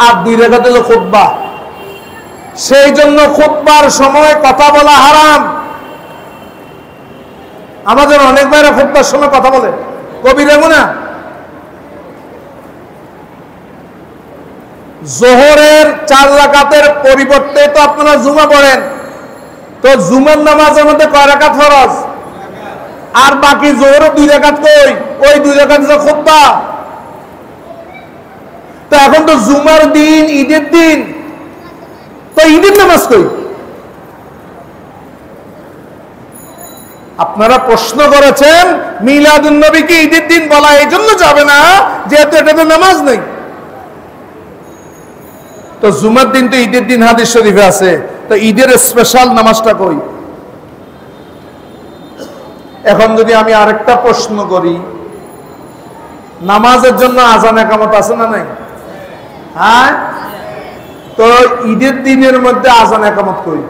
আর 2 রাকাত হলো খুতবা। সেই জন্য খুতবার সময় কথা বলা হারাম। আমাদের অনেক ভাইরা খুতবার সময় কথা বলে, কবি রেমু না। জোহরের 4 রাকাতের পরিবর্তে তো আপনারা জুমা পড়েন, তো জুমার নামাজের মধ্যে কয় রাকাত ফরজ? আর বাকি জোহরের 2 রাকাত কই? ওই 2 রাকাত তো খুতবা। তো এখন তো জুমার দিন, ঈদের দিন, তো ঈদের নামাজ কই? আপনারা প্রশ্ন করেছেন মিলাদুন নবীকে ঈদের দিন বলা এই জন্য যাবে না যেহেতু এটাতে নামাজ নেই। তো জুমার দিন তো ঈদের দিন হাদিস শরীফে আছে, তো ঈদের স্পেশাল নামাজটা কই? এখন যদি আমি আরেকটা প্রশ্ন করি, নামাজের জন্য আজান একামত আছে না নাই? হ্যাঁ, তো ঈদের দিনের মধ্যে আজান একামত কই?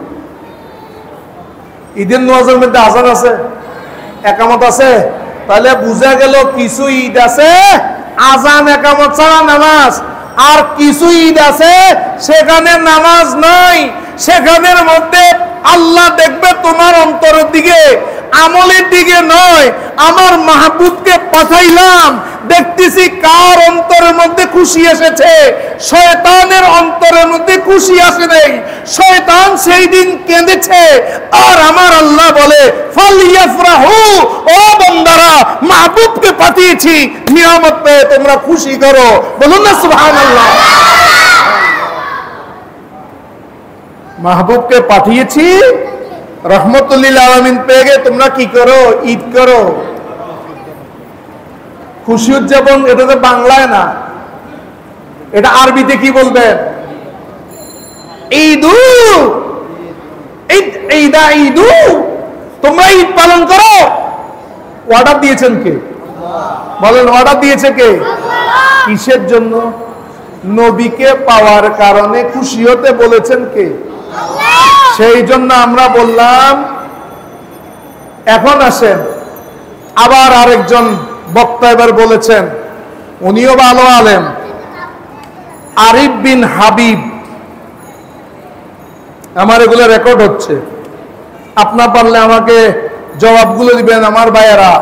ঈদের নামাজের মধ্যে আজান আছে, একামত আছে? তাহলে বুঝা গেল কিছু ঈদ আছে আজান একামত ছাড়া নামাজ, আর কিছু ঈদ আছে সেখানে নামাজ নাই। সেখানের মধ্যে আল্লাহ দেখবে তোমার অন্তরের দিকে, আমলের দিকে নয়। আমার মাহবুবকে পাঠাইলাম, দেখতেছি কার অন্তরের মধ্যে খুশি এসেছে। শয়তানের অন্তরের মধ্যে খুশি আসে নাই, শয়তান সেই দিন কেঁদেছে। আর আমার আল্লাহ বলে ফালিয়াফরাহু, ও বান্দারা মাহবুবকে পাঠিয়েছি, নিয়ামত পেয়ে তোমরা খুশি করো। বলুন না সুবহানাল্লাহ। মাহবুবকে পাঠিয়েছি, রহমতুল লিল আলামিন পেয়ে গে তোমরা কি করো? ঈদ করো, খুশি উদযাপন। এটা তো বাংলায় না, এটা আরবিতে কি বলবেন? ঈদু, ঈদা ঈদু, তোমরা ঈদ পালন করো। অর্ডার দিয়েছেন কে? বলেন, অর্ডার দিয়েছে কে? কিসের জন্য? নবীকে পাওয়ার কারণে খুশি হতে বলেছেন কে? সেই জন্য আমরা বললাম। এখন আসেন, আবার আরেকজন বক্তা এবার বলেছেন, উনিও ভালো আলেম, আরিফ বিন হাবিব। আমার এগুলো রেকর্ড হচ্ছে, আপনার পারলে আমাকে জবাবগুলো দিবেন। আমার ভাইয়েরা,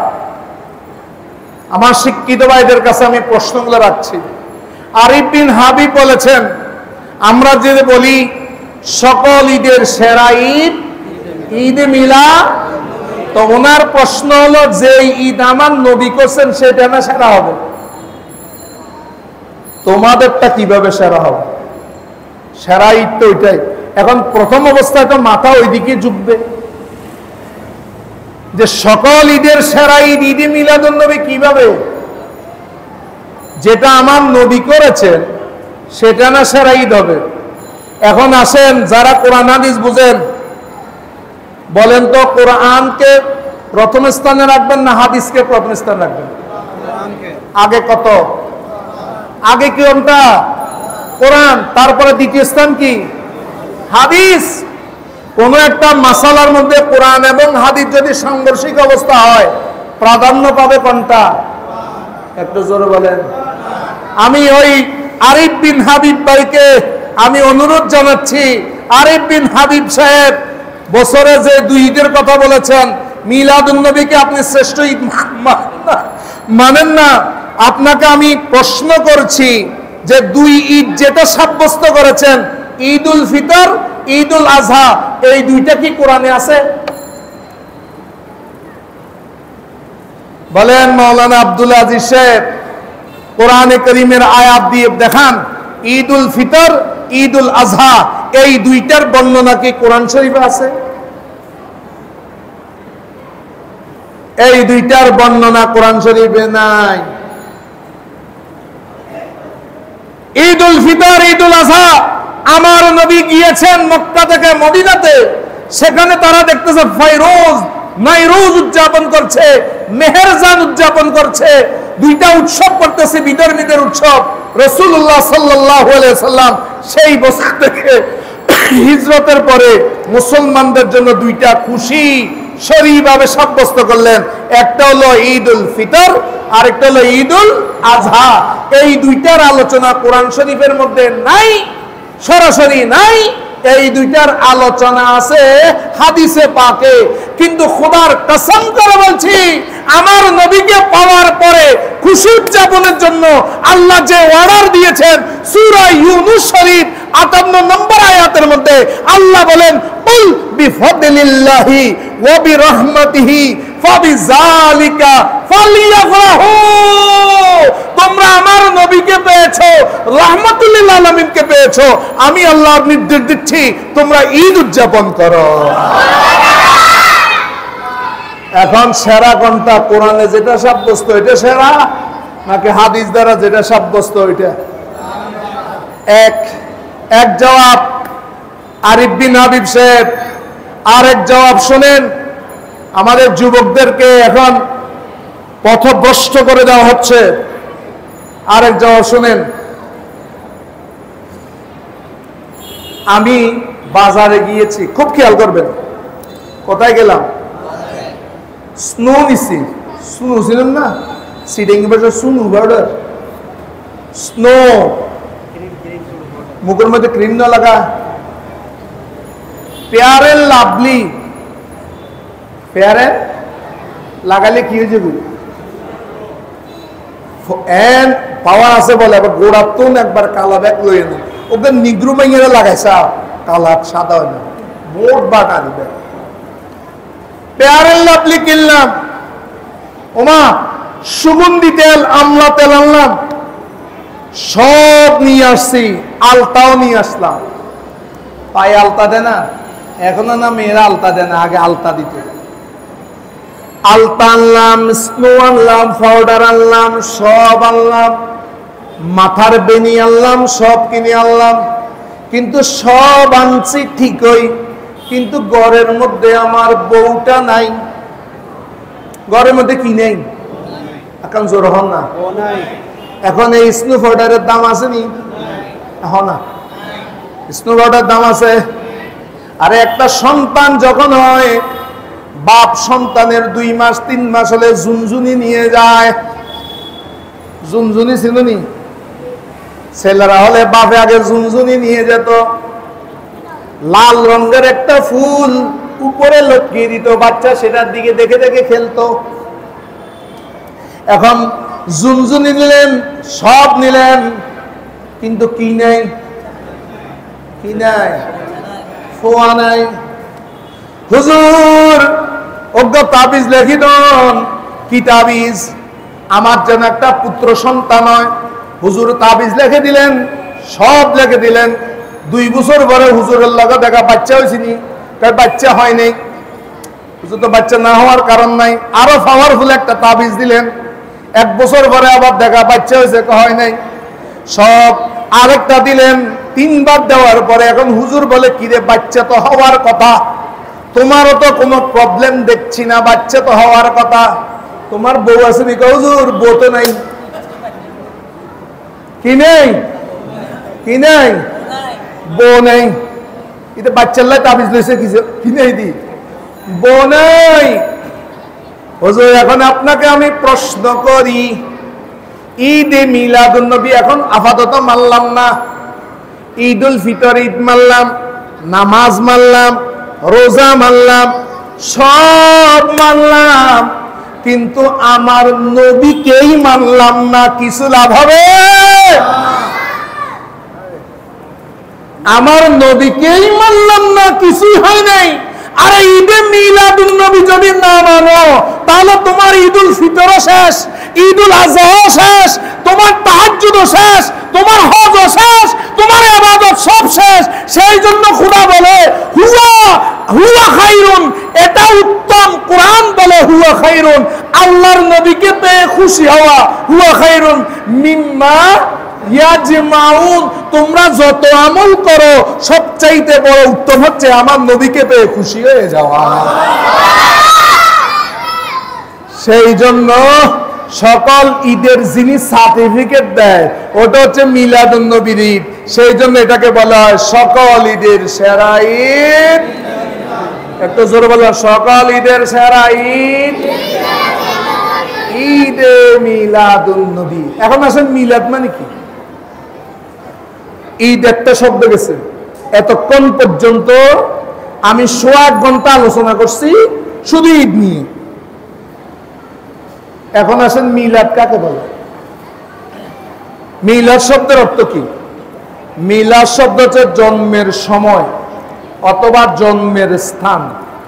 আমার শিক্ষিত ভাইদের কাছে আমি প্রশ্নগুলো রাখছি। আরিফ বিন হাবিব বলেছেন, আমরা যে বলি সকল ঈদের সেরা ঈদ ঈদে মিলাদ, তো ওনার প্রশ্ন হলো যে ঈদ আমার নবী করছেন সেটা না সেরা হবে? তোমাদেরটা কিভাবে সেরা হবে? সেরা ঈদ তো ওইটাই। এখন প্রথম অবস্থায় তো মাথা ওইদিকে ঝুঁকবে যে সকল ঈদের সেরা ঈদ ঈদে মিলাদুন নবী কিভাবে? যেটা আমার নবী করেছেন সেটা না সেরা ঈদ হবে? এখন আসেন, যারা কোরআন হাদিস বুঝেন, বলেন তো কোরআনকে প্রথম স্থানে রাখবেন না হাদিসকে প্রথম স্থানে রাখবেন? আগে কত? আগে কি কোনটা? কোরআন। তারপরে দ্বিতীয় স্থান কি? হাদিস। কোন একটা মাসালার মধ্যে কোরআন এবং হাদিস যদি সাংঘর্ষিক অবস্থা হয়, প্রাধান্য পাবে কোনটা? একটু জোরে বলেন। আমি ওই আরিফ বিন হাবিব ভাইকে আমি অনুরোধ জানাচ্ছি, আরিফ বিন হাবিব সাহেব বছরে যে 2 ঈদের কথা বলেছেন, মিলাদুন নবীকে আপনি শ্রেষ্ঠ ঈদ মানেন না। আপনাকে আমি প্রশ্ন করছি যে দুই ঈদ যেটা সাব্যস্ত করেছেন, ঈদুল ফিতর, ঈদুল আজহা, এই দুইটা কি কোরআনে আছে? বলেন মাওলানা আব্দুল আজিজ সাহেব, কোরআনে কারীমের আয়াত দিয়ে দেখান ঈদুল ফিতর, ঈদুল আজহা এই দুইটার বর্ণনা কি কোরআন শরীফে আছে? এই দুইটার বর্ণনা কোরআন শরীফে নাই। ঈদুল ফিতর, ঈদুল আজহা আমার নবী গিয়েছেন মক্কা থেকে মদিনাতে, সেখানে তারা দেখতেছে ফাইরোজ নাইরোজ উদযাপন করছে, মেহেরজান উদযাপন করছে, দুইটা উৎসব করতেছে, বিধর্মীদের উৎসব। রাসূলুল্লাহ সাল্লাল্লাহু আলাইহি সাল্লাম সেই বছর থেকে হিজরতের পরে মুসলমানদের জন্য দুইটা খুশি শরীভাবে সাব্যস্ত করলেন, একটা হলো ঈদুল ফিতর, আরেকটা হলো ঈদুল আজহা। এই দুইটার আলোচনা কোরআন শরীফের মধ্যে নাই, সরাসরি নাই। এই দুইটার আলোচনা আছে হাদিসে পাকে। কিন্তু খোদার কসম করে বলছি, আমার নবীকে পাওয়ার পরে খুশি উদযাপনের জন্য আল্লাহ যে অর্ডার দিয়েছেন, সূরা ইউনূস শরীফ 58 নম্বর আয়াতের মধ্যে আল্লাহ বলেন, কুল বিফাদলিল্লাহি ওয়া বিরহমাতিহি ফাবিযালিকা ফালিয়াফরাহু। তোমরা আমার নবীকে পেয়েছো, রাহমাতুল লিল আলামিনকে পেয়েছো, আমি আল্লাহর নির্দেশ দিচ্ছি তোমরা ঈদ উদযাপন করো। এখন সেরা কোনটা? কোরআনে যেটা সাব্যস্ত এটা সেরা, নাকি হাদিস দ্বারা যেটা সাব্যস্ত ওইটা? এক জবাব আরিফ বিন হাবিব সাহেব। আরেক জবাব শুনেন, আমাদের যুবকদেরকে এখন পথভ্রষ্ট করে দেওয়া হচ্ছে। আরেক জবাব শুনেন, আমি বাজারে গিয়েছি, খুব খেয়াল করবেন, কোথায় গেলাম? স্নো নিছি, স্নো ছিলেন না, সিডিং সুনু বার্ডার স্নো, মুখের মধ্যে ক্রিম না লাগা, Fair and Lovely, Fair and লাগালে কি হয়ে যাবে? পাওয়ার আছে বলে, আবার গোড়াতুন একবার কালা ব্যাগ লইয়ে না, ওকে নিগ্রু মাইয়েরা লাগাইছা কালা সাদা হয় না, মোট বাটা দিবে। ফেয়ার এন্ড লাভলি কিনলাম, ওমা সুগন্ধি তেল, আমলা তেল আনলাম, সব নিয়ে আসছি, আলতাও নিয়ে আসলাম। পায়ে আলতা দেয় না, এখনো না মেয়েরা আলতা দেয় না, আগে আলতা দিত। আলতা আনলাম, স্নো আনলাম, পাউডার আনলাম, সব আনলাম, মাথার বেনি আনলাম, সব কিনে আনলাম। কিন্তু সব আনছি ঠিকই, কিন্তু ঘরের মধ্যে আমার বউটা নাই। ঘরের মধ্যে কি নেই? এখন জোর হন না, এখন এই স্নো পাউডারের দাম আছে নি? এখন না, স্নো পাউডার দাম আছে। আরে একটা সন্তান যখন হয়, বাপ সন্তানের 2 মাস 3 মাস হলে ঝুনঝুনি নিয়ে যায়। ঝুনঝুনি ছিল নি? ছেলেরা হলে বাপে আগে ঝুনঝুনি নিয়ে যেত, লাল রঙের একটা ফুল উপরে লটকিয়ে দিত, বাচ্চা সেটার দিকে দেখে দেখে খেলতো। এখন ঝুনঝুনি নিলেন, সব নিলেন, কিন্তু কি নেই? কি নাই? ফোয়া নাই। হুজুর অজ্ঞ তাবিজ লেখি দন। কি তাবিজ? আমার যেন একটা পুত্র সন্তান হয়। হুজুর তাবিজ লিখে দিলেন, সব লিখে দিলেন। 2 বছর পরে হুজুরের লগে দেখা, বাচ্চা হয়েছিনি? তাই বাচ্চা হয় নাই। হুজুর তো বাচ্চা না হওয়ার কারণ নাই। আরো পাওয়ারফুল একটা তাবিজ দিলেন। 1 বছর পরে আবার দেখা, বাচ্চা হয়েছে, হয় নাই। সব আরেকটা দিলেন। 3 বার দেওয়ার পরে এখন হুজুর বলে, কিরে বাচ্চা তো হওয়ার কথা, তোমারও তো কোনো প্রবলেম দেখছি না, বাচ্চা তো হওয়ার কথা, তোমার বউ আছে নাকি? হুজুর বউ তো নাই। কি নেই? কি নেই? বউ নেই। এটা বাচ্চার লাই তাবিজ লইছে, কি নেই? দি বউ নেই। হুজুর এখন আপনাকে আমি প্রশ্ন করি, ঈদে মিলাদুন নবী এখন আপাতত মানলাম না, ঈদুল ফিতর ঈদ মানলাম, নামাজ মানলাম, রোজা মানলাম, সব মানলাম, কিন্তু আমার নবীকেই মানলাম না, কিছু লাভ হবে? আমার নবীকেই মানলাম না, কিছুই হয় নাই। আরে ঈদে মিলাদুন নবী যদি না মানো, তাহলে তোমার ঈদুল ফিতরও শেষ, ঈদুল আজহাও শেষ, তোমার তাহাজ্জুদও শেষ, তোমার হজও শেষ, তোমার ইবাদত সব শেষ। সেই জন্য খোদা বলে হুয়া খায়রুন, এটা উত্তম। কোরআন বলে হুয়া খায়রুন, আল্লাহর নবীকে পেয়ে খুশি হওয়া হুয়া খায়রুন মিম্মা ইয়াজমাউন। তোমরা যত আমল করো সবচাইতে বড় উত্তম হচ্ছে আমার নবীকে পেয়ে খুশি হয়ে যাওয়া। সেই জন্য সকল ঈদের যিনি সার্টিফিকেট দেয় ওটা হচ্ছে মিলাদুন নবীর ঈদ। সেই জন্য এটাকে বলা হয় সকল ঈদের সেরা ঈদ। একটু জোরে বলো, সকল ঈদের সেরা ঈদ ঈদে মিলাদুন নবী। এখন আসেন মিলাদ মানে কি? ঈদ একটা শব্দ গেছে। এতক্ষণ পর্যন্ত আমি 1.5 ঘন্টা আলোচনা করছি শুধু ঈদ নিয়ে। এখন আসেন মিলাদ কাকে বলে? মিলাদ শব্দের অর্থ কি? মিলাদ শব্দ হচ্ছে জন্মের সময় অথবা জন্মের স্থান।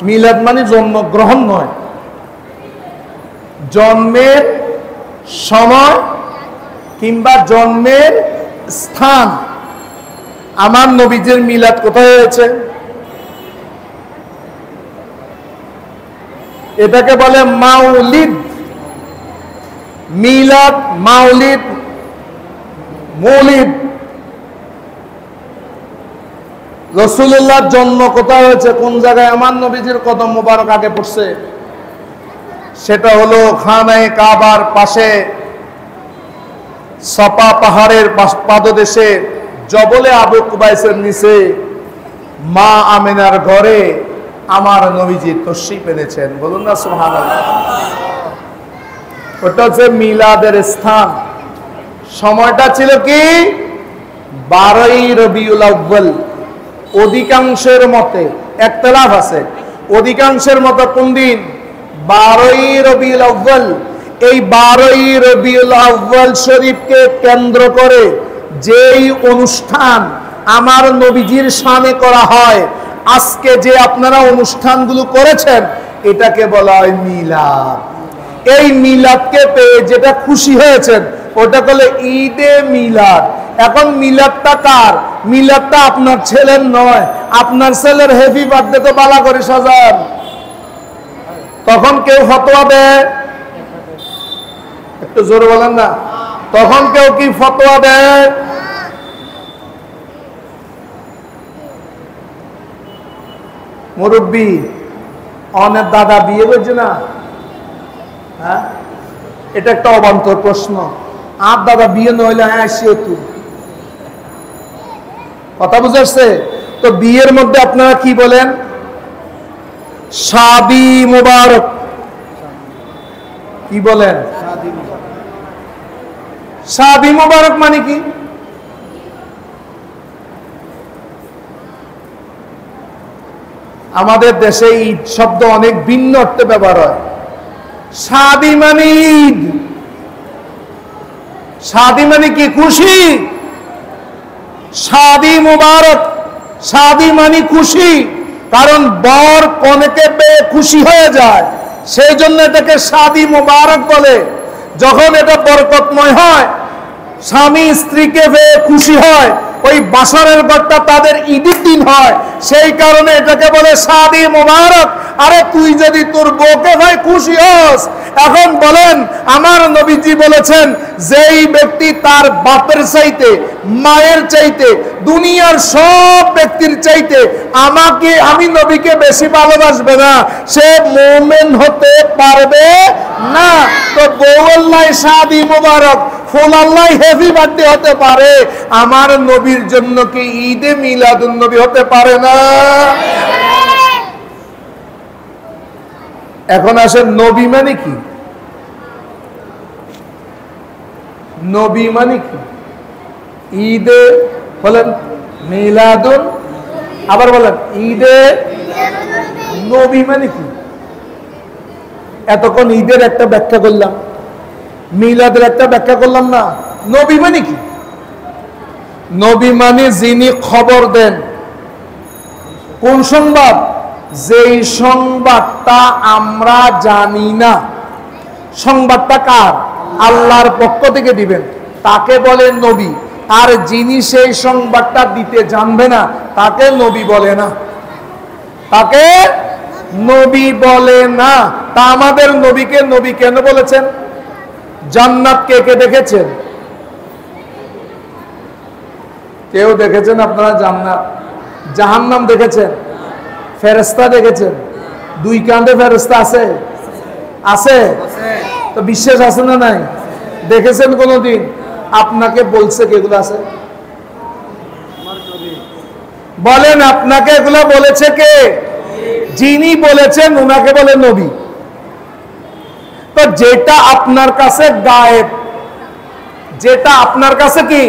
মিলাদ মানে জন্মগ্রহণ নয়, জন্মের সময় কিংবা জন্মের স্থান। আমার নবীজির মিলাদ কোথায় হয়েছে? এটাকে বলে মাউলিদ। মিলাদ, মাউলিদ, মৌলিদ। রাসূলুল্লাহর জন্ম কোথায় হয়েছে, কোন জায়গায়? আমার নবীজির কদম মোবারক আগে পড়ছে, সেটা হলো খানায়ে কাবার পাশে সাফা পাহাড়ের পাদদেশে জবলে আবু কুবাইসের নিচে মা আমিনার ঘরে আমার নবীজি তশরিফ এনেছেন। বলুন না সুবহানাল্লাহ। ওটা হচ্ছে মিলাদের স্থান। সময়টা ছিল কি? 12ই রবিউল আউয়াল। অধিকাংশের মতে একতলাফ আছে, অধিকাংশের মতে কোন দিন? 12ই রবিউল আউয়াল। এই 12ই রবিউল আউয়াল শরীফকে কেন্দ্র করে যেই অনুষ্ঠান আমার নবীজির শানে করা হয়, আজকে যে আপনারা অনুষ্ঠানগুলো করেছেন, এটাকে বলা হয় মিলাদ। এই মিলাদকে পেয়ে যেটা খুশি হয়েছেন ওটা বলে ঈদে মিলাদ। এখন মিলাদটা কার? মিলাদটা আপনার ছেলের নয়। আপনার ছেলের হ্যাপি বার্থডে তো বালা করে সাজান, তখন কেউ ফতোয়া দেয়? একটু জোরে বলেন না। তখন কেউ কি ফতোয়া দেয়? মুরব্বী অনেক দাদা বিয়ে করছে না, হ্যাঁ, এটা একটা অবান্তর প্রশ্ন। আর দাদা বিয়ে নইলে হ্যাঁ সে তুই, কথা বুঝাচ্ছে তো? বিয়ের মধ্যে আপনারা কি বলেন? শাদি মুবারক। কি বলেন? শাদি মুবারক মানে কি? আমাদের দেশে ঈদ শব্দ অনেক ভিন্ন অর্থে ব্যবহার হয়। শাদি মানে ঈদ। শাদি মানে কি? খুশি। শাদি মুবারক, শাদি মানে খুশি। কারণ বর কনেকে পেয়ে খুশি হয়ে যায়, সেই জন্য এটাকে শাদি মুবারক বলে। যখন এটা বরকতময় হয়, স্বামী স্ত্রীকে পেয়ে খুশি হয়, ওই বাসরের ঘরটা তাদের ঈদের দিন হয়, সেই কারণে এটাকে বলে শাদি মুবারক। আরে তুই যদি তোর বউকে ভাই খুশি হস, এখন বলেন আমার নবীজি বলেছেন যেই ব্যক্তি তার বাপের চাইতে, মায়ের চাইতে, দুনিয়ার সব ব্যক্তির চাইতে আমি নবীকে বেশি ভালোবাসবে না, সে মুমিন হতে পারবে না। তো বউ আল্লাহ শাদি মুবারক, ফুল আল্লাহ হ্যাপি বার্থডে হতে পারে, আমার নবীর জন্য কি ঈদে মিলাদুন নবী হতে পারে না? এখন আসেন নবী মানে কি? নবী মানে কি? ঈদে বলেন মিলাদুন, আবার বলেন ঈদে নবী মানে কি? এতক্ষণ ঈদের একটা ব্যাখ্যা করলাম, মিলাদের একটা ব্যাখ্যা করলাম না। নবী মানে কি? নবী মানে যিনি খবর দেন। কোন সংবাদ? যেই সংবাদটা আমরা জানি না, সংবাদটা কার? আল্লাহর পক্ষ থেকে দিবেন, তাকে বলে নবী। আর যিনি সেই সংবাদটা দিতে জানবে না, তাকে নবী বলে না, তাকে নবী বলে না। তা আমাদের নবীকে নবী কেন বলেছেন? জান্নাত কে কে দেখেছেন? কেউ দেখেছেন আপনারা জান্নাত? জাহান্নাম দেখেছেন? ফেরেশতা দেখেছেন? দুই কাঁধে ফেরেশতা আছে? আছে? তো বিশ্বাস আছে না নাই? দেখেছেন কোনদিন? আপনাকে বলছে কে এগুলো আছে? বলেন, আপনাকে এগুলো বলেছে কে? যিনি বলেছেন উনাকে বলে নবী। তো যেটা আপনার কাছে গায়েব, যেটা আপনার কাছে কি,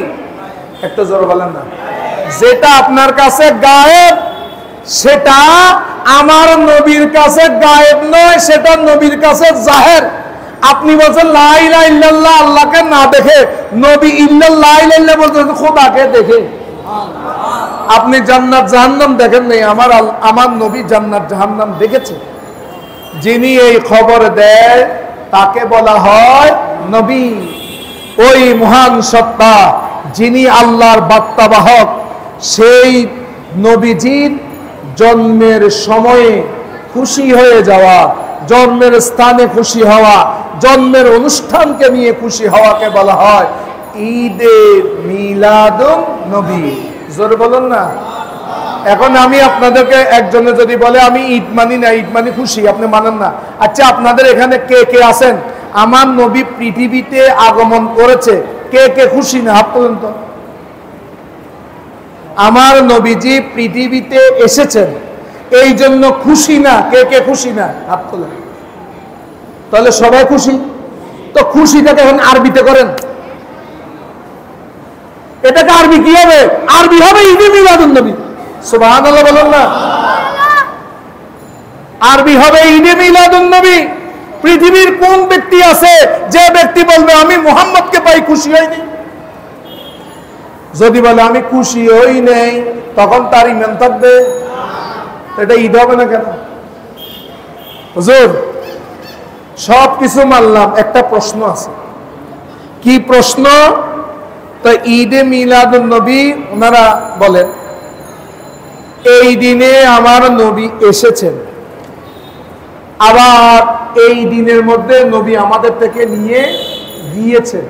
একটু জোর বলেন না, যেটা আপনার কাছে গায়েব সেটা আমার নবীর কাছে গায়েব নয়, সেটা নবীর কাছে জাহের। আপনি বলছেন লা ইলাহা ইল্লাল্লাহ, আল্লাহকে না দেখে, নবী ইল্লাল্লাহ লা ইলাহা ইল্লাল্লাহ বলতেছেন খোদাকে দেখে। আপনি জান্নাত জাহান্নাম দেখেন নাই, আমার নবী জান্নাত জাহান্নাম দেখেছে। যিনি এই খবর দেয় তাকে বলা হয় নবী। ওই মহান সত্তা যিনি আল্লাহর বার্তাবাহক, সেই নবীজির জন্মের সময়ে খুশি হয়ে যাওয়া, জন্মের স্থানে খুশি হওয়া, জন্মের অনুষ্ঠানকে নিয়ে খুশি হওয়াকে বলা হয় ঈদে মিলাদুন নবী। জোর বলুন না। এখন আমি আপনাদেরকে একজনে যদি বলে আমি ঈদ মানি না, ঈদ মানি খুশি, আপনি মানেন না। আচ্ছা, আপনাদের এখানে কে কে আছেন আমার নবী পৃথিবীতে আগমন করেছে, কে কে খুশি না? হাত তোলেন তো। আমার নবীজি পৃথিবীতে এসেছেন এই জন্য খুশি না, কে কে খুশি না? হাত তোলেন। তাহলে সবাই খুশি। তো খুশিটাকে এখন আরবিতে করেন। এটাকে আরবি কি হবে? আরবি হবে ঈদে মিলাদুন নবী। সুবহানাল্লাহ বলুন না। আরবি হবে ঈদে মিলাদুন নবী। পৃথিবীর কোন ব্যক্তি আছে যে ব্যক্তি বলবে আমি মুহাম্মদকে পাই খুশি হইনি? যদি বলে আমি খুশি হই নাই, তখন তার ঈমান থাকবে? এটা ঈদ হবে না কেন? হুজুর সব কিছু মানলাম, একটা প্রশ্ন আছে। কি প্রশ্ন? তো ঈদে মিলাদুন নবী ওনারা বলেন এই দিনে আমার নবী এসেছেন, আবার এই দিনের মধ্যে নবী আমাদের থেকে নিয়ে গিয়েছেন।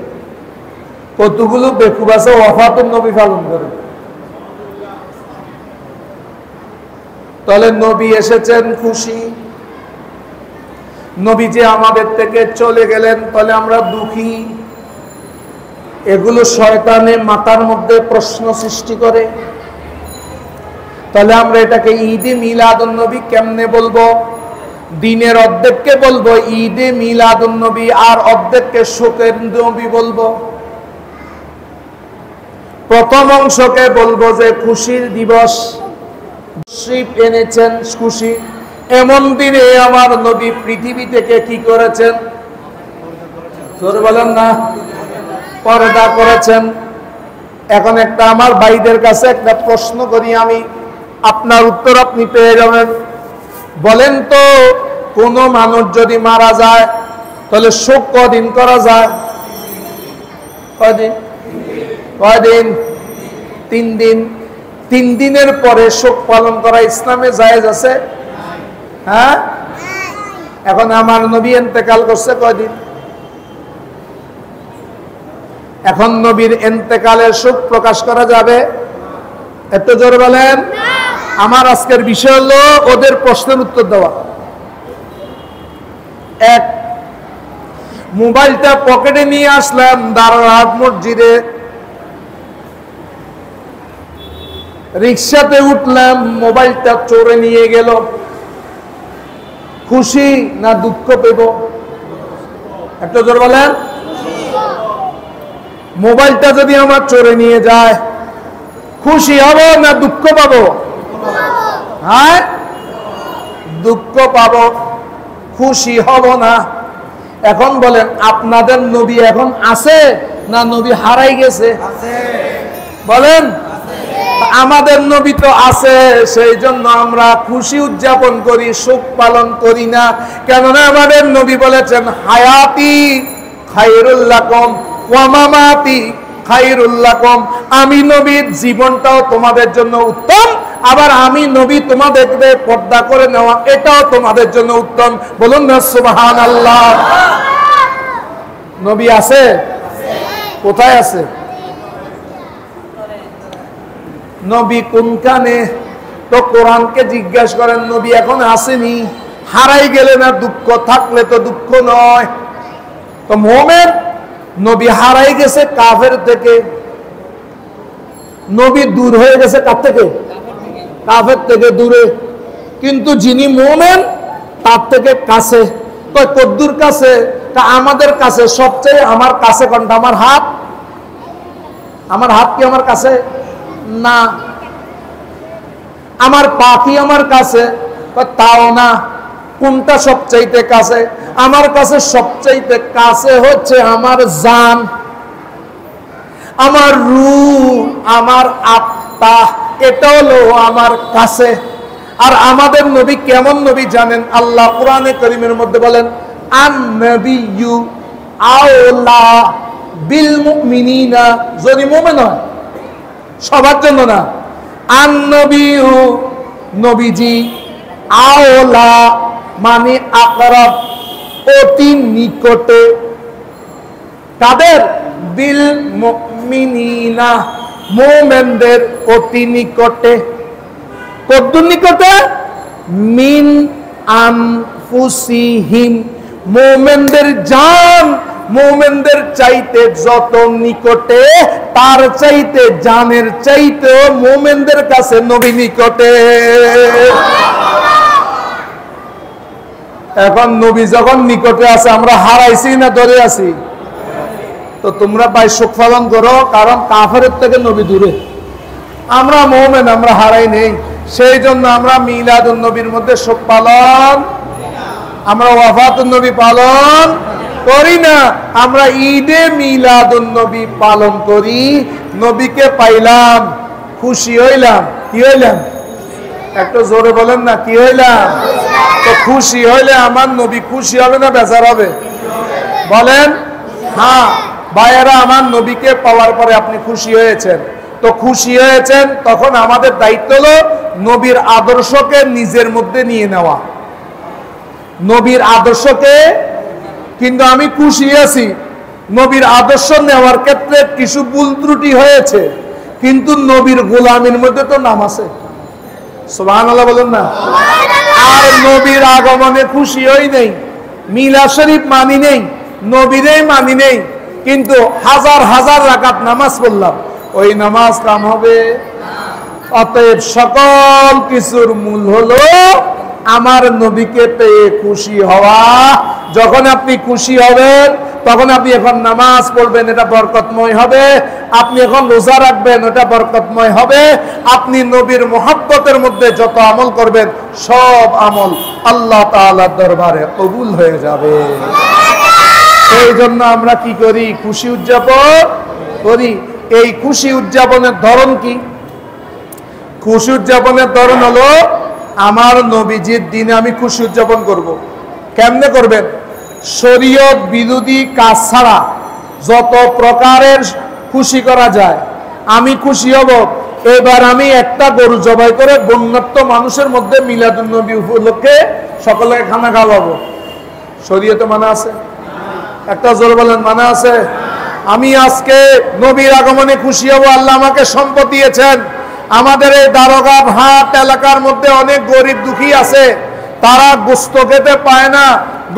কতগুলো বেকুব আছে ওয়াফাতুন নবী পালন করে। তাহলে নবী এসেছেন খুশি, নবী যে আমাদের থেকে চলে গেলেন তাহলে আমরা দুঃখী। এগুলো শয়তানে মাথার মধ্যে প্রশ্ন সৃষ্টি করে। তাহলে আমরা এটাকে ঈদে মিলাদুন নবী কেমনে বলবো? দিনের অর্ধেককে বলবো ঈদে মিলাদুন নবী, আর অর্ধেককে শোকের নবী বলবো। প্রথম অংশকে বলবো যে খুশির দিবস, এনেছেন খুশি। এমন দিনে আমার নবী পৃথিবী থেকে কি করেছেন? জোরে বলেন না। পর্দা করেছেন। এখন একটা আমার ভাইদের কাছে একটা প্রশ্ন করি আমি, আপনার উত্তর আপনি পেয়ে যাবেন। বলেন তো, কোন মানুষ যদি মারা যায় তাহলে শোক কদিন করা যায়? কয়দিন? কয়দিন? 3 দিন। 3 দিনের পরে শোক পালন করা ইসলামে জায়েজ আছে? হ্যাঁ। এখন আমার নবী ইন্তেকাল করছে কয়দিন? এখন নবীর ইন্তেকালের শোক প্রকাশ করা যাবে? এত জোরে বলেন। আমার আজকের বিষয় হলো ওদের প্রশ্নের উত্তর দেওয়া। এক, মোবাইলটা পকেটে নিয়ে আসলাম দারুল মসজিদে, রিক্সাতে উঠলাম, মোবাইলটা চোরে নিয়ে গেল, খুশি না দুঃখ পেব? একটা জোর বলেন। মোবাইলটা যদি আমার চোরে নিয়ে যায় খুশি হব না দুঃখ পাবো? হ্যাঁ, দুঃখ পাবো। খুশি হব না। এখন বলেন আপনাদের নবী এখন আছে না নবী হারাই গেছে? বলেন। আমাদের নবী তো আছে, সেই জন্য আমরা খুশি উদযাপন করি, শোক পালন করি না। কেননা আমাদের নবী বলেছেন হায়াতি খায়রুল লাকুম ওয়া মামাতি খায়রুল লাকুম, আমি নবীর জীবনটাও তোমাদের জন্য উত্তম, আবার আমি নবী তোমাদেরকে পর্দা করে নেওয়া এটাও তোমাদের জন্য উত্তম। বলুন না সুবহানাল্লাহ। নবী আছে? কোথায় আছে? নবী কোনখানে? তো কোরআনকে জিজ্ঞাসা করেন নবী এখন আসেনি, হারাই গেলে না দুঃখ, থাকলে তো দুঃখ নয়। তো মুমিন নবী হারাই গেছে কাফের থেকে, নবী দূর হয়ে গেছে কার থেকে? কাফের থেকে দূরে। কিন্তু যিনি মুমিন তার থেকে কাছে। কদ্দুর কাছে? তা আমাদের কাছে সবচেয়ে, আমার কাছে কোনটা? আমার হাত। আমার হাত কি আমার কাছে? না। আমার পা কি আমার কাছে? তাও না। কোনটা সবচাইতে কাছে? আমার কাছে সবচাইতে কাছে হচ্ছে আমার জান, আমার রূহ, আমার আত্মা, এটা হলো আমার কাছে। আর আমাদের নবী কেমন নবী জানেন? আল্লাহ কোরআনে কারীমের মধ্যে বলেন আন-নাবিয়্যু আওলা বিল মুমিনিনা, যদি মুমিন হয়, সবার জন্য না। আন-নাবিয়্যু নবীজি, আওলা মানে আকরাব অতি নিকটে, কাদের? বিল মুমিনিনা মুমিনদের অতি নিকটে। কতদূর নিকটে? মিন আনফুসিহিম, মুমিনদের জান মুমিনদের চাইতে যত নিকটে, তার চাইতে জানের চাইতে মুমিনদের কাছে নবী নিকটে। এখন নবী যখন নিকটে আছে, আমরা হারাইছি না ধরে আছি? তো তোমরা ভাই শোক পালন করো, কারণ কাফেরের থেকে নবী দূরে। আমরা মুমিন, আমরা হারাই নেই, সেই জন্য আমরা মিলাদুন নবীর মধ্যে শোক পালন, আমরা ওয়াফাতুন নবী পালন করি না, আমরা ঈদে মিলাদুন নবী পালন করি। নবীকে পাইলাম, খুশি হইলাম। কি হইলাম? একটু জোরে বলেন না, কি হইলাম? তো খুশি হইলে আমার নবী খুশি হবে না বেজার হবে? বলেন। হ্যাঁ ভাইয়েরা, আমার নবীকে পাওয়ার পরে আপনি খুশি হয়েছেন, তো খুশি হয়েছেন, তখন আমাদের দায়িত্ব হলো নবীর আদর্শকে নিজের মধ্যে নিয়ে নেওয়া, নবীর আদর্শকে। কিন্তু আমি খুশি আছি, নবীর আদর্শ নেওয়ার ক্ষেত্রে কিছু ভুল ত্রুটি হয়েছে, কিন্তু নবীর গোলামীর মধ্যে তো নাম আছে। সুবহানাল্লাহ বলেন না। আর নবীর আগমনে খুশি হই নেই, মিলাদ শরীফ মানি নেই, নবীরেই মানি নেই, কিন্তু হাজার হাজার রাকাত নামাজ পড়লাম, ওই নামাজ কাম হবে? অতএব সকল কিছুর মূল হলো আমার নবীকে পেয়ে খুশি হওয়া। যখন আপনি খুশি হবেন, তখন আপনি এখন নামাজ পড়বেন, এটা বরকতময় হবে। আপনি এখন রোজা রাখবেন, ওটা বরকতময় হবে। আপনি নবীর মুহাব্বতের মধ্যে যত আমল করবেন, সব আমল আল্লাহ তাআলার দরবারে কবুল হয়ে যাবে। এই জন্য আমরা কি করি? খুশি উদযাপন করি। এই খুশি উদযাপনের ধরন কি? খুশি উদযাপনের ধরন হলো, আমার নবীজির দিনে আমি খুশি উদযাপন করব। কেমনে করবেন? শরীয়ত বিরোধী কাজ ছাড়া যত প্রকারের খুশি করা যায় আমি খুশি হব। এবার আমি একটা গরু জবাই করে গণ্যত্ব মানুষের মধ্যে মিলাদুন নবী উপলক্ষে সকলকে খানা খাওয়াবো। শরীয়তে মানা আছে? একটা জোর বলেন, মানা আছে? আমি আজকে নবীর আগমনে খুশি হব, আল্লাহ আমাকে সম্পদ দিয়েছেন। আমাদের এই দারোগা হাট এলাকার মধ্যে অনেক গরিব দুঃখী আছে, তারা গোস্ত খেতে পায় না,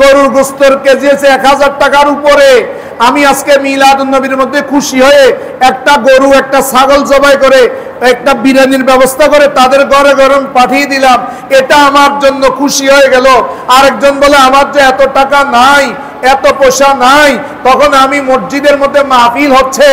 গরুর গোস্তের কেজি আছে 1000 টাকার উপরে। আমি আজকে মিলাদুন নবীর মধ্যে খুশি হয়ে একটা গরু, একটা ছাগল জবাই করে, একটা বিরিয়ানির ব্যবস্থা করে তাদের ঘরে গরম পাঠিয়ে দিলাম, এটা আমার জন্য খুশি হয়ে গেল। আরেকজন বলে আমার যে এত টাকা নাই, এত পয়সা নাই, তখন আমি মসজিদের মধ্যে মাহফিল হচ্ছে,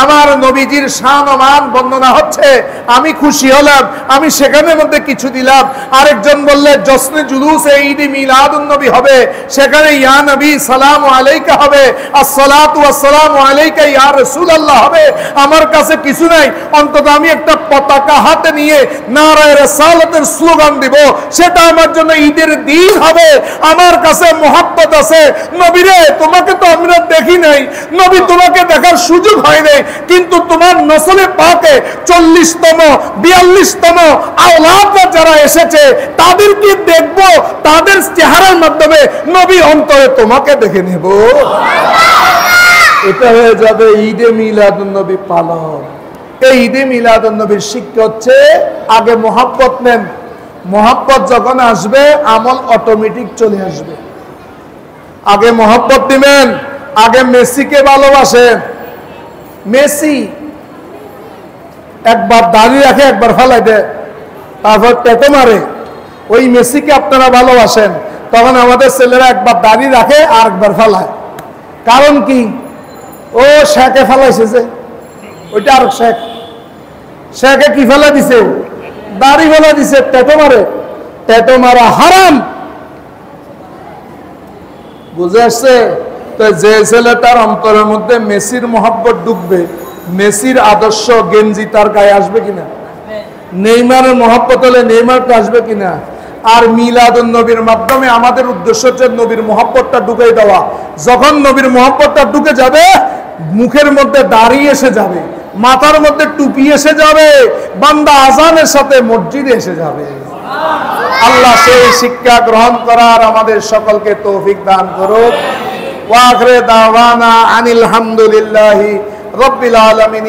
আমার নবীজির শান ও মান বর্ণনা হচ্ছে, আমি খুশি হলাম, আমি সেখানের মধ্যে কিছু দিলাম। আরেকজন বললে জশ্নে জুলুসে ঈদ মিলাদুন নবী হবে, সেখানে ইয়া নবী সালামু আলাইকা হবে, আসসালাতু ওয়াসসালামু আলাইকা ইয়া রাসূলুল্লাহ হবে। আমার কাছে কিছু নাই, অন্তত আমি একটা পতাকা হাতে নিয়ে নারায়ে রিসালাতের স্লোগান দিব, সেটা আমার জন্য ঈদের দিন হবে। আমার কাছে মুহাব্বত আছে। নবীরে, তোমাকে তো আমরা দেখি নাই, নবী তোমাকে দেখার সুযোগ হয় নাই, কিন্তু তোমার নসলে পাকে 40তম 42তম আওলাদরা যারা এসেছে তাদেরকে দেখবো, তাদের চেহারার মাধ্যমে নবী অন্তরে তোমাকে দেখে নেব। এটা হয়ে যাবে ঈদে মিলাদুন নবী পালন। এই ঈদে মিলাদুন নবীর শিক্ষা হচ্ছে আগে মুহাব্বত নেন, মুহাব্বত যখন আসবে আমল অটোমেটিক চলে আসবে। আগে মুহাব্বত দিবেন, আগে মেসিকে ভালোবাসেন। মেসি একবার দাঁড়িয়ে রাখে, একবার ফালাই দেয়, তারপর টেটো মারে। ওই মেসিকে আপনারা ভালোবাসেন, তখন আমাদের ছেলেরা একবার দাঁড়িয়ে রাখে আর একবার ফালায়। কারণ কি? ও শেখে ফালাইছে, যে ওইটা আর শেখে কি ফেলা দিছে? দাড়ি ফেলা দিছে, টেটো মারে। টেটো মারা হারাম, বুঝে আসছে? তো যে ছেলেটার অন্তরের মধ্যে মেসির মহব্বত ঢুকবে, মেসির আদর্শ গেঞ্জি তার গায়ে আসবে কিনা? নেইমারের মহব্বত হলে নেইমারটা আসবে কিনা? আর মিলাদুন নবীর মাধ্যমে আমাদের উদ্দেশ্য হচ্ছে নবীর মহব্বতটা ঢুকে দেওয়া। যখন নবীর মহব্বতটা ঢুকে যাবে, মুখের মধ্যে দাড়ি এসে যাবে, মাথার মধ্যে টুপি এসে যাবে, বান্দা আজানের সাথে মসজিদে এসে যাবে। আল্লাহ সেই শিক্ষা গ্রহণ করার আমাদের সকলকে তৌফিক দান করুক। ওয়া আখিরু দাওয়ানা আনিল হামদুলিল্লাহি রাব্বিল আলামিন।